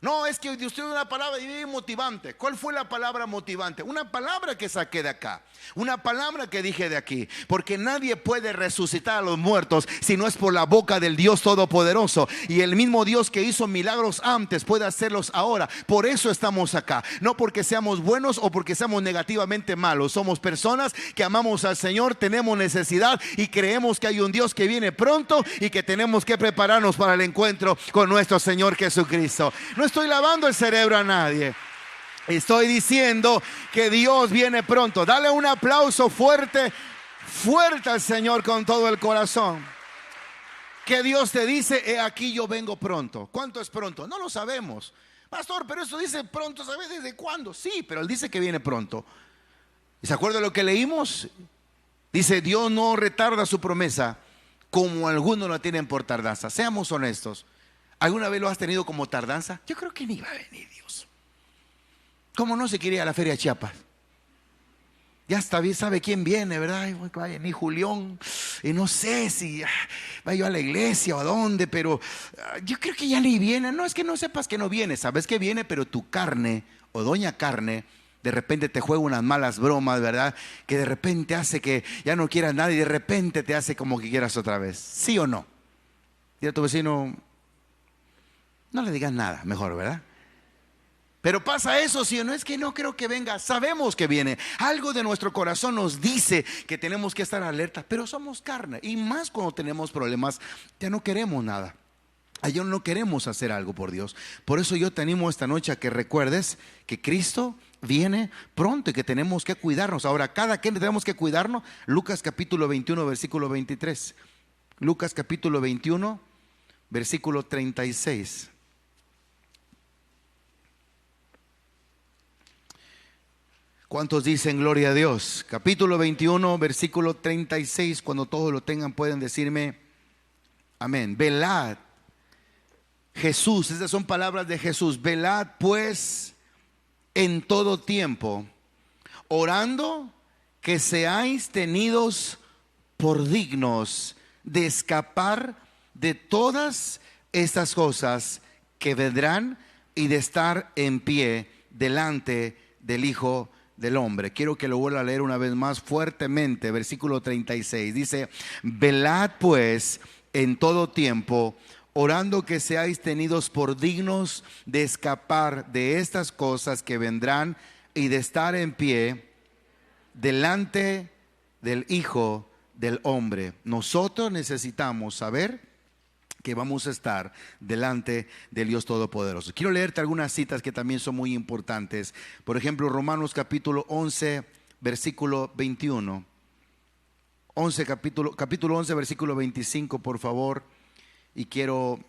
No, es que usted tiene una palabra motivante. ¿Cuál fue la palabra motivante? Una palabra que saqué de acá, una palabra que dije de aquí. Porque nadie puede resucitar a los muertos si no es por la boca del Dios Todopoderoso. Y el mismo Dios que hizo milagros antes puede hacerlos ahora. Por eso estamos acá. No porque seamos buenos o porque seamos negativamente malos. Somos personas que amamos al Señor, tenemos necesidad y creemos que hay un Dios que viene pronto y que tenemos que prepararnos para el encuentro con nuestro Señor Jesucristo. No estoy lavando el cerebro a nadie. Estoy diciendo que Dios viene pronto. Dale un aplauso fuerte al Señor con todo el corazón. Que Dios te dice: he aquí, yo vengo pronto. ¿Cuánto es pronto? No lo sabemos, pastor, pero eso dice pronto. ¿Sabes desde cuándo? Sí, pero Él dice que viene pronto. ¿Y se acuerda de lo que leímos? Dice: Dios no retarda su promesa, como algunos la tienen por tardanza. Seamos honestos. ¿Alguna vez lo has tenido como tardanza? Yo creo que ni va a venir Dios. ¿Cómo no se quiere ir a la feria de Chiapas? Ya está bien, sabe quién viene, ¿verdad? Vaya, ni Julián. Y no sé si vaya yo a la iglesia o a dónde, pero yo creo que ya ni viene. No es que no sepas que no viene, sabes que viene, pero tu carne o doña carne de repente te juega unas malas bromas, ¿verdad? Que de repente hace que ya no quieras nada y de repente te hace como que quieras otra vez. ¿Sí o no? Dile a tu vecino: no le digas nada, mejor, ¿verdad? Pero pasa eso, ¿sí o no? Es que no creo que venga. Sabemos que viene. Algo de nuestro corazón nos dice que tenemos que estar alerta, pero somos carne. Y más cuando tenemos problemas, ya no queremos nada. Ya no queremos hacer algo por Dios. Por eso yo te animo esta noche a que recuerdes que Cristo viene pronto y que tenemos que cuidarnos. Ahora, ¿cada quien tenemos que cuidarnos? Lucas capítulo 21, versículo 23. Lucas capítulo 21, versículo 36. ¿Cuántos dicen gloria a Dios? Capítulo 21, versículo 36. Cuando todos lo tengan pueden decirme amén. Velad. Jesús, estas son palabras de Jesús. Velad pues en todo tiempo, orando que seáis tenidos por dignos de escapar de todas estas cosas que vendrán y de estar en pie delante del Hijo del Hombre. Quiero que lo vuelva a leer una vez más fuertemente. Versículo 36 dice: velad pues en todo tiempo, orando que seáis tenidos por dignos de escapar de estas cosas que vendrán y de estar en pie delante del Hijo del Hombre. Nosotros necesitamos saber que vamos a estar delante del Dios Todopoderoso. Quiero leerte algunas citas que también son muy importantes. Por ejemplo, Romanos capítulo 11, versículo 21. Capítulo 11, versículo 25, por favor. Y quiero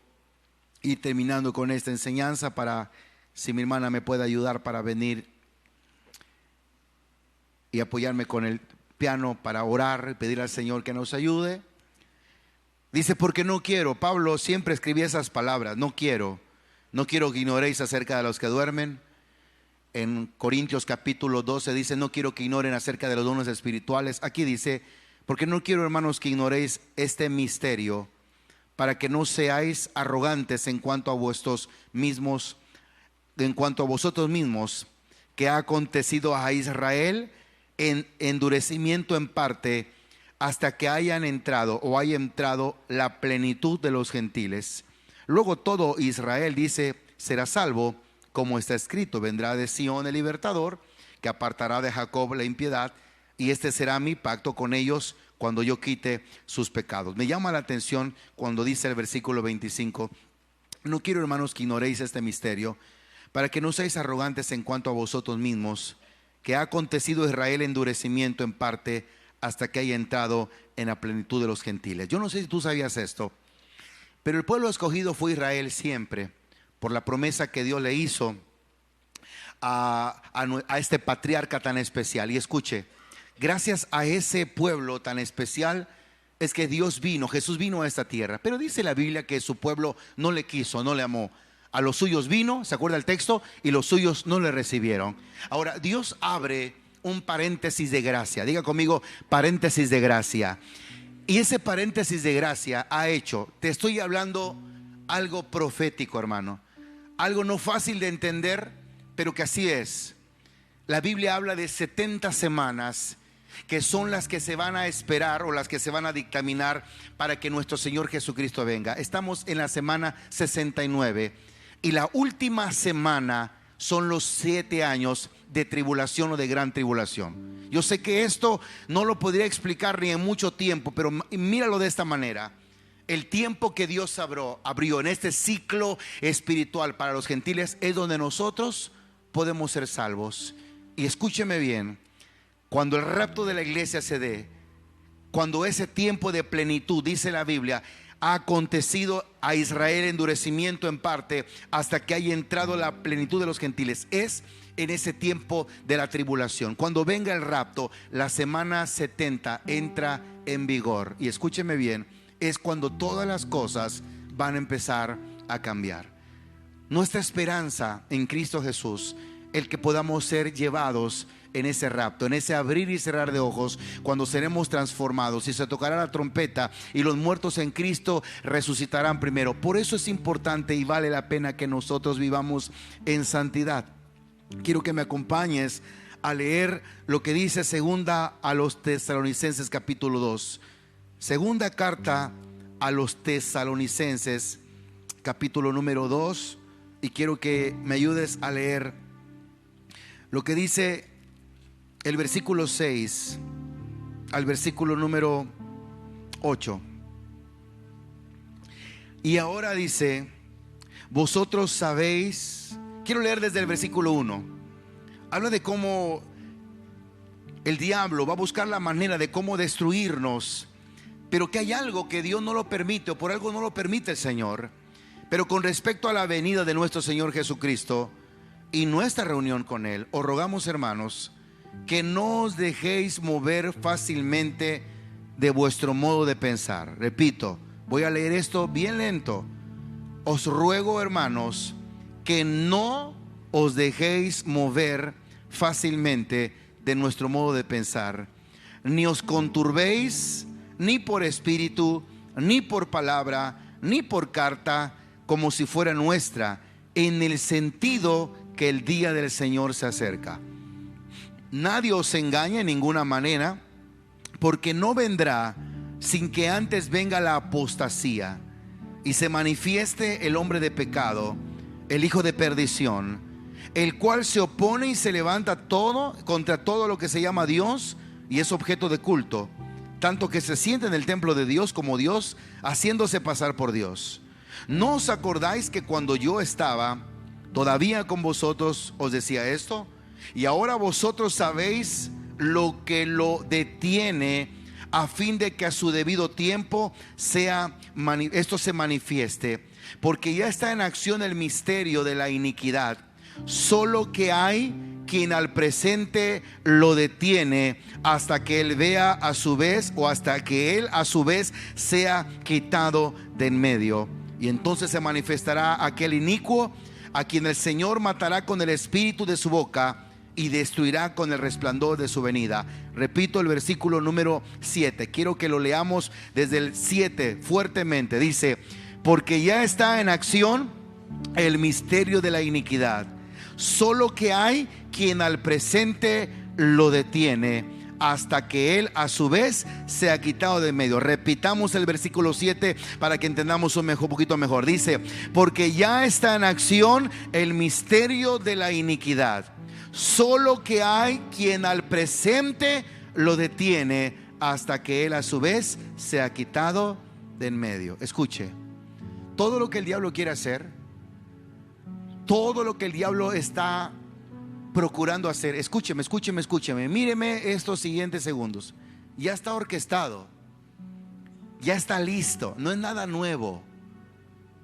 ir terminando con esta enseñanza para, si mi hermana me puede ayudar para venir y apoyarme con el piano para orar y pedir al Señor que nos ayude. Dice: porque no quiero, Pablo siempre escribía esas palabras: no quiero que ignoréis acerca de los que duermen. En Corintios capítulo 12 dice: no quiero que ignoren acerca de los dones espirituales. Aquí dice: porque no quiero, hermanos, que ignoréis este misterio, para que no seáis arrogantes en cuanto a vuestros mismos en cuanto a vosotros mismos, que ha acontecido a Israel en endurecimiento en parte, hasta que hayan entrado o haya entrado la plenitud de los gentiles. Luego todo Israel, dice, será salvo, como está escrito: vendrá de Sión el libertador, que apartará de Jacob la impiedad, y este será mi pacto con ellos cuando yo quite sus pecados. Me llama la atención cuando dice el versículo 25: no quiero, hermanos, que ignoréis este misterio, para que no seáis arrogantes en cuanto a vosotros mismos, que ha acontecido a Israel endurecimiento en parte, hasta que haya entrado en la plenitud de los gentiles. Yo no sé si tú sabías esto, pero el pueblo escogido fue Israel siempre, por la promesa que Dios le hizo a este patriarca tan especial. Y escuche, gracias a ese pueblo tan especial es que Dios vino, Jesús vino a esta tierra. Pero dice la Biblia que su pueblo no le quiso, no le amó. A los suyos vino, ¿se acuerda el texto? Y los suyos no le recibieron. Ahora, Dios abre un paréntesis de gracia. Diga conmigo, paréntesis de gracia. Y ese paréntesis de gracia ha hecho, te estoy hablando algo profético, hermano. Algo no fácil de entender, pero que así es. La Biblia habla de 70 semanas que son las que se van a esperar o las que se van a dictaminar para que nuestro Señor Jesucristo venga. Estamos en la semana 69 y la última semana son los 7 años de tribulación o de gran tribulación. Yo sé que esto no lo podría explicar ni en mucho tiempo, pero míralo de esta manera. El tiempo que Dios abrió en este ciclo espiritual para los gentiles es donde nosotros podemos ser salvos. Y escúcheme bien, cuando el rapto de la iglesia se dé, cuando ese tiempo de plenitud, dice la Biblia, ha acontecido a Israel endurecimiento en parte, hasta que haya entrado la plenitud de los gentiles, es en ese tiempo de la tribulación. Cuando venga el rapto, la semana 70 entra en vigor. Y escúcheme bien, es cuando todas las cosas van a empezar a cambiar. Nuestra esperanza en Cristo Jesús, el que podamos ser llevados en ese rapto, en ese abrir y cerrar de ojos, cuando seremos transformados y se tocará la trompeta y los muertos en Cristo resucitarán primero. Por eso es importante y vale la pena que nosotros vivamos en santidad. Quiero que me acompañes a leer lo que dice segunda a los Tesalonicenses capítulo 2. Segunda carta a los Tesalonicenses capítulo número 2, y quiero que me ayudes a leer lo que dice el versículo 6 al versículo número 8. Y ahora dice: vosotros sabéis. Quiero leer desde el versículo 1. Habla de cómo el diablo va a buscar la manera de cómo destruirnos, pero que hay algo que Dios no lo permite, o por algo no lo permite el Señor. Pero con respecto a la venida de nuestro Señor Jesucristo y nuestra reunión con Él, os rogamos, hermanos, que no os dejéis mover fácilmente de vuestro modo de pensar. Repito, voy a leer esto bien lento. Os ruego, hermanos, que no os dejéis mover fácilmente de nuestro modo de pensar, ni os conturbéis, ni por espíritu, ni por palabra, ni por carta, como si fuera nuestra, en el sentido que el día del Señor se acerca. Nadie os engañe en ninguna manera, porque no vendrá sin que antes venga la apostasía y se manifieste el hombre de pecado, el hijo de perdición, el cual se opone y se levanta contra todo lo que se llama Dios y es objeto de culto, tanto que se siente en el templo de Dios como Dios, haciéndose pasar por Dios. ¿No os acordáis que cuando yo estaba todavía con vosotros os decía esto? Y ahora vosotros sabéis lo que lo detiene, a fin de que a su debido tiempo esto se manifieste, porque ya está en acción el misterio de la iniquidad, solo que hay quien al presente lo detiene hasta que él vea a su vez, o hasta que él a su vez sea quitado de en medio. Y entonces se manifestará aquel inicuo, a quien el Señor matará con el espíritu de su boca y destruirá con el resplandor de su venida. Repito el versículo número 7. Quiero que lo leamos desde el 7 fuertemente. Dice: porque ya está en acción el misterio de la iniquidad, solo que hay quien al presente lo detiene hasta que él a su vez se ha quitado de medio. Repitamos el versículo 7 para que entendamos un poquito mejor. Dice: porque ya está en acción el misterio de la iniquidad, solo que hay quien al presente lo detiene hasta que él a su vez se ha quitado de en medio. Escuche, todo lo que el diablo quiere hacer, todo lo que el diablo está procurando hacer, escúcheme, míreme estos siguientes segundos. Ya está orquestado, ya está listo, no es nada nuevo.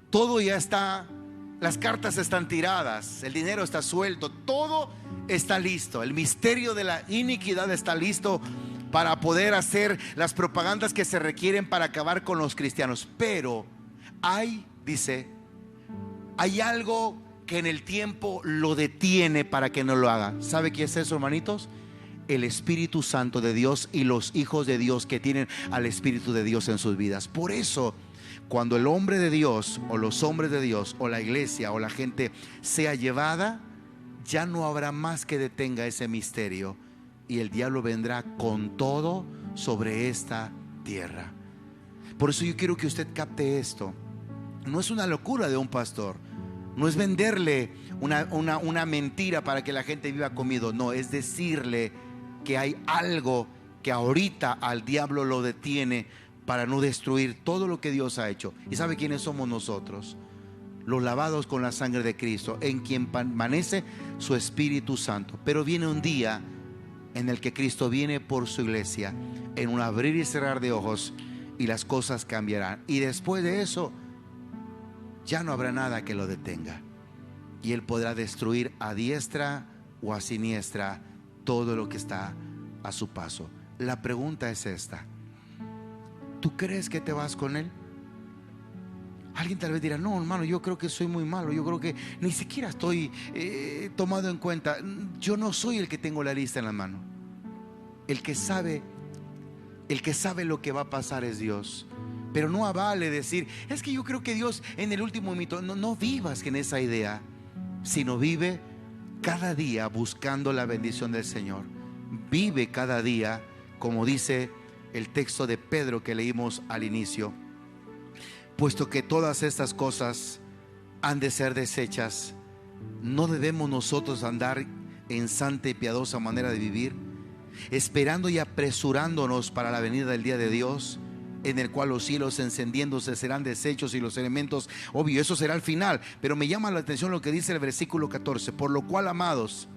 Todo ya está, las cartas están tiradas, el dinero está suelto, todo está listo. El misterio de la iniquidad está listo para poder hacer las propagandas que se requieren para acabar con los cristianos. Pero hay algo que en el tiempo lo detiene para que no lo haga. ¿Sabe qué es eso, hermanitos? El Espíritu Santo de Dios y los hijos de Dios que tienen al Espíritu de Dios en sus vidas. Por eso, cuando el hombre de Dios o los hombres de Dios o la iglesia o la gente sea llevada, ya no habrá más que detenga ese misterio, y el diablo vendrá con todo sobre esta tierra. Por eso yo quiero que usted capte esto. No es una locura de un pastor, no es venderle una mentira para que la gente viva comido. No, es decirle que hay algo que ahorita al diablo lo detiene para no destruir todo lo que Dios ha hecho. ¿Y sabe quiénes somos nosotros? Los lavados con la sangre de Cristo, en quien permanece su Espíritu Santo. Pero viene un día en el que Cristo viene por su iglesia, en un abrir y cerrar de ojos, y las cosas cambiarán. Y después de eso ya no habrá nada que lo detenga, y Él podrá destruir a diestra o a siniestra todo lo que está a su paso. La pregunta es esta: ¿tú crees que te vas con Él? Alguien tal vez dirá: no, hermano, yo creo que soy muy malo, yo creo que ni siquiera estoy tomado en cuenta. Yo no soy el que tengo la lista en la mano. El que sabe lo que va a pasar es Dios. Pero no vale decir: es que yo creo que Dios en el último momento. No vivas en esa idea, sino vive cada día buscando la bendición del Señor. Vive cada día, como dice el texto de Pedro que leímos al inicio: puesto que todas estas cosas han de ser deshechas, ¿no debemos nosotros andar en santa y piadosa manera de vivir, esperando y apresurándonos para la venida del día de Dios, en el cual los cielos encendiéndose serán deshechos y los elementos? Obvio, eso será al final, pero me llama la atención lo que dice el versículo 14: por lo cual, amados,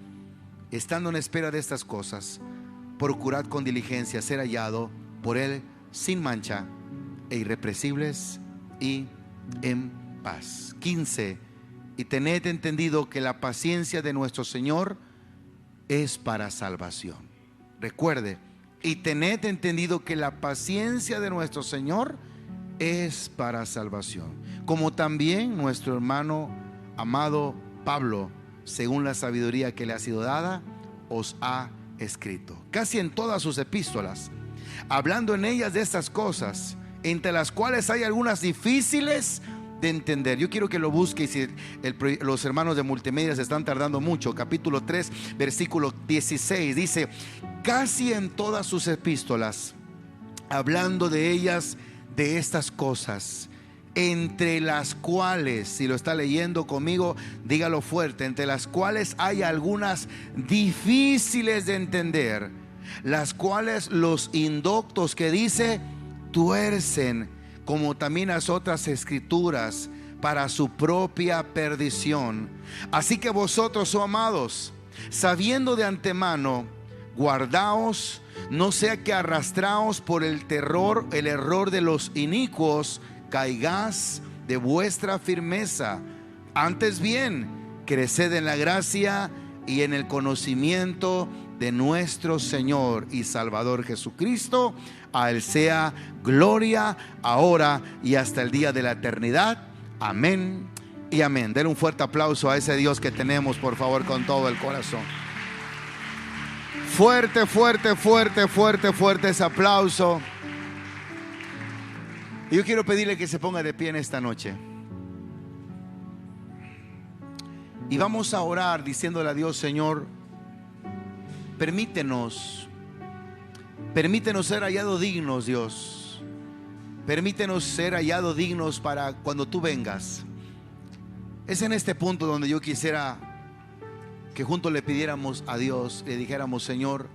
estando en espera de estas cosas, procurad con diligencia ser hallado por Él sin mancha e irreprensibles y en paz. 15: y tened entendido que la paciencia de nuestro Señor es para salvación. Recuerde: y tened entendido que la paciencia de nuestro Señor es para salvación, como también nuestro hermano amado Pablo, según la sabiduría que le ha sido dada, os ha escrito. Casi en todas sus epístolas, hablando en ellas de estas cosas, entre las cuales hay algunas difíciles de entender. Yo quiero que lo busque, y si los hermanos de multimedia se están tardando mucho, capítulo 3, versículo 16, dice: casi en todas sus epístolas, hablando de ellas, de estas cosas, entre las cuales, si lo está leyendo conmigo, dígalo fuerte, entre las cuales hay algunas difíciles de entender, las cuales los indoctos, que dice, tuercen, como también las otras escrituras, para su propia perdición. Así que vosotros, oh amados, sabiendo de antemano, guardaos, no sea que arrastraos por el error de los inicuos, caigáis de vuestra firmeza. Antes bien, creced en la gracia y en el conocimiento de nuestro Señor y Salvador Jesucristo. A Él sea gloria ahora y hasta el día de la eternidad. Amén y amén. Den un fuerte aplauso a ese Dios que tenemos, por favor, con todo el corazón. Fuerte, fuerte, fuerte, fuerte, fuerte ese aplauso. Y yo quiero pedirle que se ponga de pie en esta noche. Y vamos a orar diciéndole a Dios: Señor, permítenos ser hallados dignos, Dios. Permítenos ser hallados dignos para cuando tú vengas. Es en este punto donde yo quisiera que juntos le pidiéramos a Dios, le dijéramos: Señor,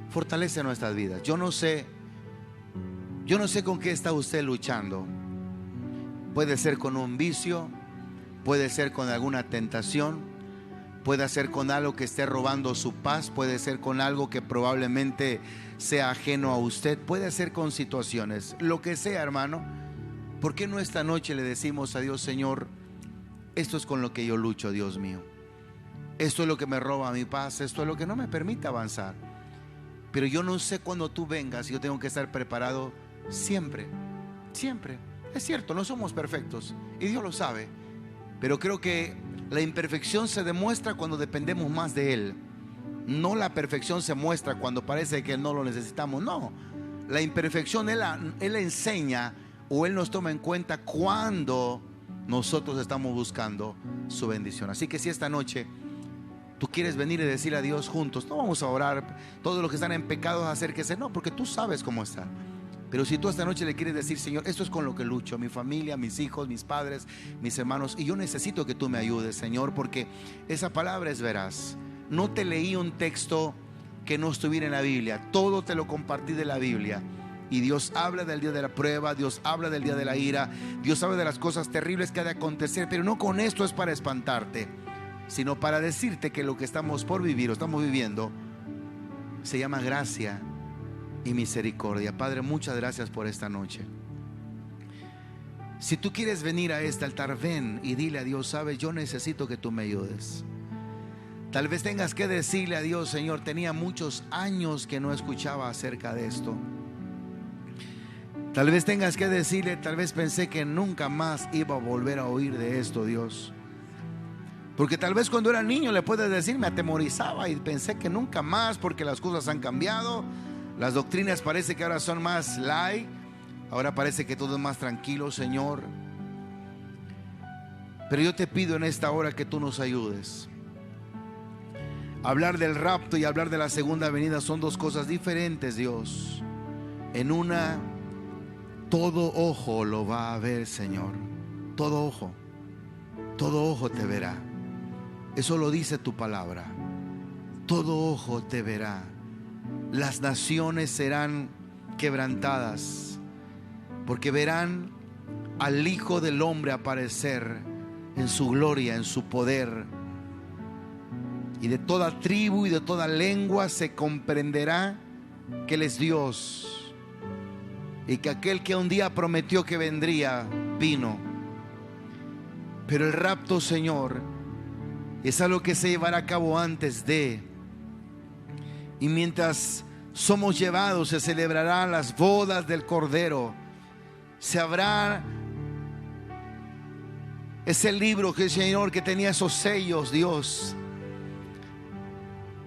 fortalece nuestras vidas. Yo no sé con qué está usted luchando. Puede ser con un vicio, puede ser con alguna tentación, puede ser con algo que esté robando su paz, puede ser con algo que probablemente sea ajeno a usted, puede ser con situaciones, lo que sea, hermano. ¿Por qué no esta noche le decimos a Dios: Señor, esto es con lo que yo lucho, Dios mío, esto es lo que me roba mi paz, esto es lo que no me permite avanzar, pero yo no sé cuándo tú vengas, yo tengo que estar preparado siempre, siempre. Es cierto, no somos perfectos y Dios lo sabe, pero creo que la imperfección se demuestra cuando dependemos más de Él. No, la perfección se muestra cuando parece que no lo necesitamos. No, la imperfección Él enseña, o Él nos toma en cuenta cuando nosotros estamos buscando su bendición. Así que si esta noche tú quieres venir y decirle a Dios juntos, no vamos a orar, todos los que están en pecados acérquese, no, porque tú sabes cómo están. Pero si tú esta noche le quieres decir: Señor, esto es con lo que lucho, mi familia, mis hijos, mis padres, mis hermanos, y yo necesito que tú me ayudes, Señor, porque esa palabra es veraz. No te leí un texto que no estuviera en la Biblia, todo te lo compartí de la Biblia. Y Dios habla del día de la prueba, Dios habla del día de la ira, Dios habla de las cosas terribles que ha de acontecer, pero no con esto es para espantarte, sino para decirte que lo que estamos por vivir o estamos viviendo se llama gracia y misericordia. Padre, muchas gracias por esta noche. Si tú quieres venir a este altar, ven y dile a Dios: sabes, yo necesito que tú me ayudes. Tal vez tengas que decirle a Dios: Señor, tenía muchos años que no escuchaba acerca de esto. Tal vez tengas que decirle: tal vez pensé que nunca más iba a volver a oír de esto, Dios. Porque tal vez cuando era niño, le puedes decir: me atemorizaba y pensé que nunca más, porque las cosas han cambiado. Las doctrinas parece que ahora son más light, ahora parece que todo es más tranquilo, Señor. Pero yo te pido en esta hora que tú nos ayudes. Hablar del rapto y hablar de la segunda venida son dos cosas diferentes, Dios. En una, todo ojo lo va a ver, Señor. Todo ojo te verá. Eso lo dice tu palabra. Todo ojo te verá. Las naciones serán quebrantadas, porque verán al Hijo del Hombre aparecer en su gloria, en su poder. Y de toda tribu y de toda lengua se comprenderá que Él es Dios, y que aquel que un día prometió que vendría, vino. Pero el rapto, Señor, es algo que se llevará a cabo antes de. Y mientras somos llevados, se celebrarán las bodas del Cordero. Se habrá ese libro que el Señor, que tenía esos sellos, Dios.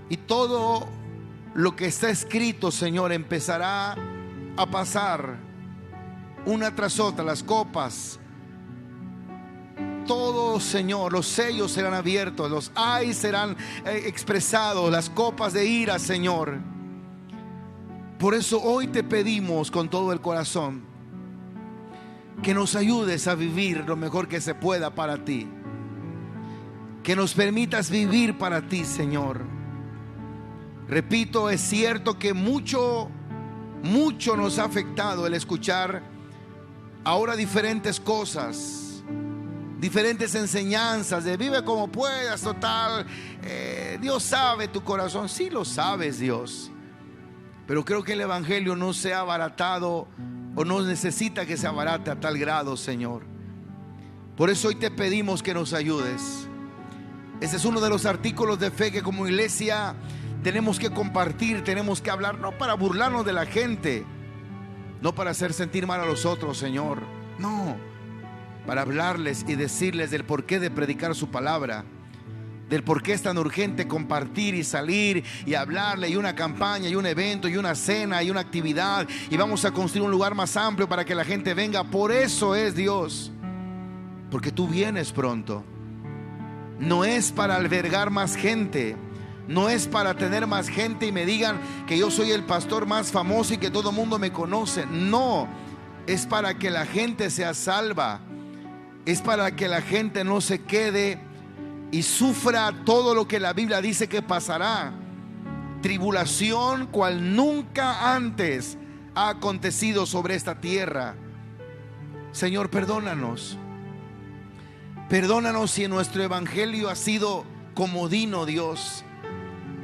Y todo lo que está escrito, Señor, empezará a pasar una tras otra. Las copas, todo, Señor, los sellos serán abiertos, los ay serán expresados, las copas de ira, Señor. Por eso hoy te pedimos con todo el corazón que nos ayudes a vivir lo mejor que se pueda para ti, que nos permitas vivir para ti, Señor. Repito, es cierto que mucho nos ha afectado el escuchar ahora diferentes cosas, diferentes enseñanzas de vive como puedas, total, Dios sabe tu corazón. Sí lo sabes, Dios, pero creo que el evangelio no se ha abaratado, o no necesita que se abarate a tal grado, Señor. Por eso hoy te pedimos que nos ayudes. Ese es uno de los artículos de fe que como iglesia tenemos que compartir, tenemos que hablar, no para burlarnos de la gente, no para hacer sentir mal a los otros, Señor, no, para hablarles y decirles del porqué de predicar su palabra, del por qué es tan urgente compartir y salir y hablarle, y una campaña y un evento y una cena y una actividad, y vamos a construir un lugar más amplio para que la gente venga. Por eso es, Dios, porque tú vienes pronto. no es para albergar más gente, no es para tener más gente y me digan que yo soy el pastor más famoso y que todo el mundo me conoce. No, es para que la gente sea salva, es para que la gente no se quede y sufra todo lo que la Biblia dice que pasará. Tribulación cual nunca antes ha acontecido sobre esta tierra. Señor, perdónanos. Perdónanos si nuestro evangelio ha sido comodino, Dios.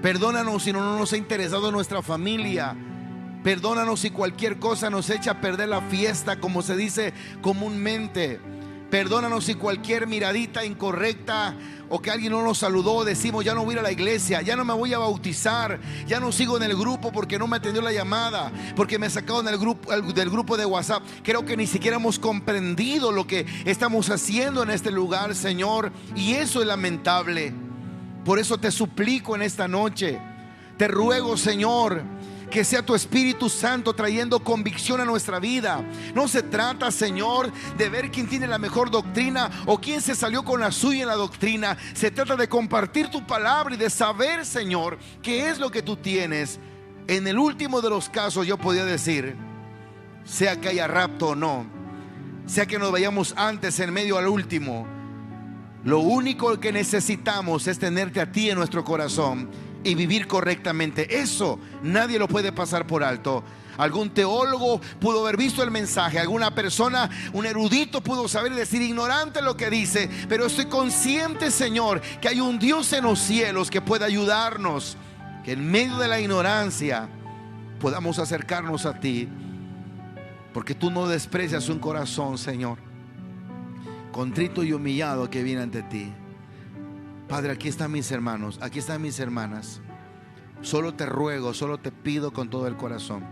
Perdónanos si no nos ha interesado nuestra familia. Perdónanos si cualquier cosa nos echa a perder la fiesta, como se dice comúnmente. Perdónanos si cualquier miradita incorrecta o que alguien no nos saludó, decimos ya no voy a ir a la iglesia, ya no me voy a bautizar, ya no sigo en el grupo porque no me atendió la llamada, porque me sacaron del grupo de WhatsApp. Creo que ni siquiera hemos comprendido lo que estamos haciendo en este lugar, Señor, y eso es lamentable. Por eso te suplico en esta noche, te ruego, Señor, que sea tu Espíritu Santo trayendo convicción a nuestra vida. No se trata, Señor, de ver quién tiene la mejor doctrina o quién se salió con la suya en la doctrina. Se trata de compartir tu palabra y de saber, Señor, qué es lo que tú tienes. En el último de los casos yo podría decir, sea que haya rapto o no, sea que nos vayamos antes, en medio, al último, lo único que necesitamos es tenerte a ti en nuestro corazón y vivir correctamente. Eso nadie lo puede pasar por alto. Algún teólogo pudo haber visto el mensaje, alguna persona, un erudito pudo saber y decir ignorante lo que dice, pero estoy consciente, Señor, que hay un Dios en los cielos que puede ayudarnos, que en medio de la ignorancia podamos acercarnos a ti, porque tú no desprecias un corazón, Señor, contrito y humillado que viene ante ti. Padre, aquí están mis hermanos, aquí están mis hermanas. Solo te ruego, solo te pido con todo el corazón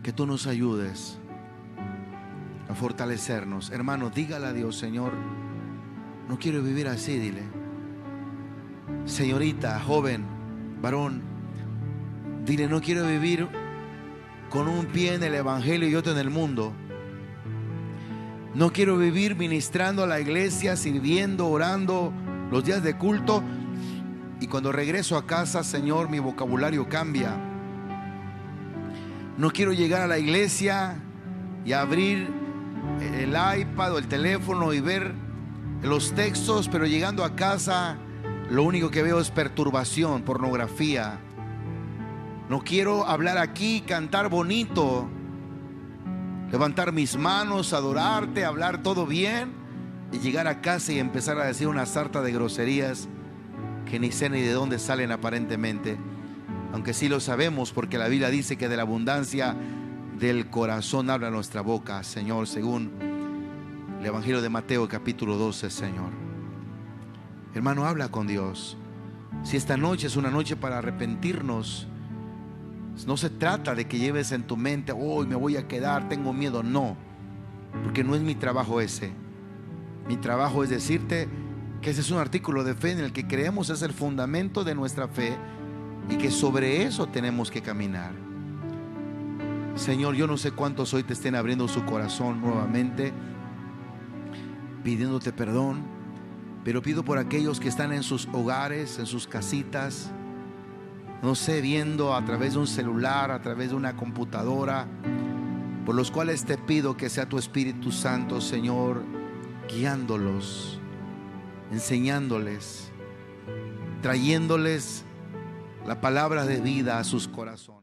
que tú nos ayudes a fortalecernos. Hermano, dígale a Dios, Señor, no quiero vivir así, dile. Señorita, joven, varón, dile, no quiero vivir con un pie en el evangelio y otro en el mundo. No quiero vivir ministrando a la iglesia, sirviendo, orando los días de culto, y cuando regreso a casa, Señor, mi vocabulario cambia. No quiero llegar a la iglesia y abrir el iPad o el teléfono y ver los textos, pero llegando a casa lo único que veo es perturbación, pornografía. No quiero hablar aquí, cantar bonito, levantar mis manos, adorarte, hablar todo bien, y llegar a casa y empezar a decir una sarta de groserías que ni sé ni de dónde salen aparentemente, aunque sí lo sabemos porque la Biblia dice que de la abundancia del corazón habla nuestra boca, Señor, según el Evangelio de Mateo capítulo 12, Señor. Hermano, habla con Dios. Si esta noche es una noche para arrepentirnos, no se trata de que lleves en tu mente, hoy me voy a quedar, tengo miedo. No, porque no es mi trabajo ese. Mi trabajo es decirte que ese es un artículo de fe en el que creemos, es el fundamento de nuestra fe, y que sobre eso tenemos que caminar. Señor, yo no sé cuántos hoy te estén abriendo su corazón nuevamente, pidiéndote perdón, pero pido por aquellos que están en sus hogares, en sus casitas, no sé, viendo a través de un celular, a través de una computadora, por los cuales te pido que sea tu Espíritu Santo, Señor, guiándolos, enseñándoles, trayéndoles la palabra de vida a sus corazones.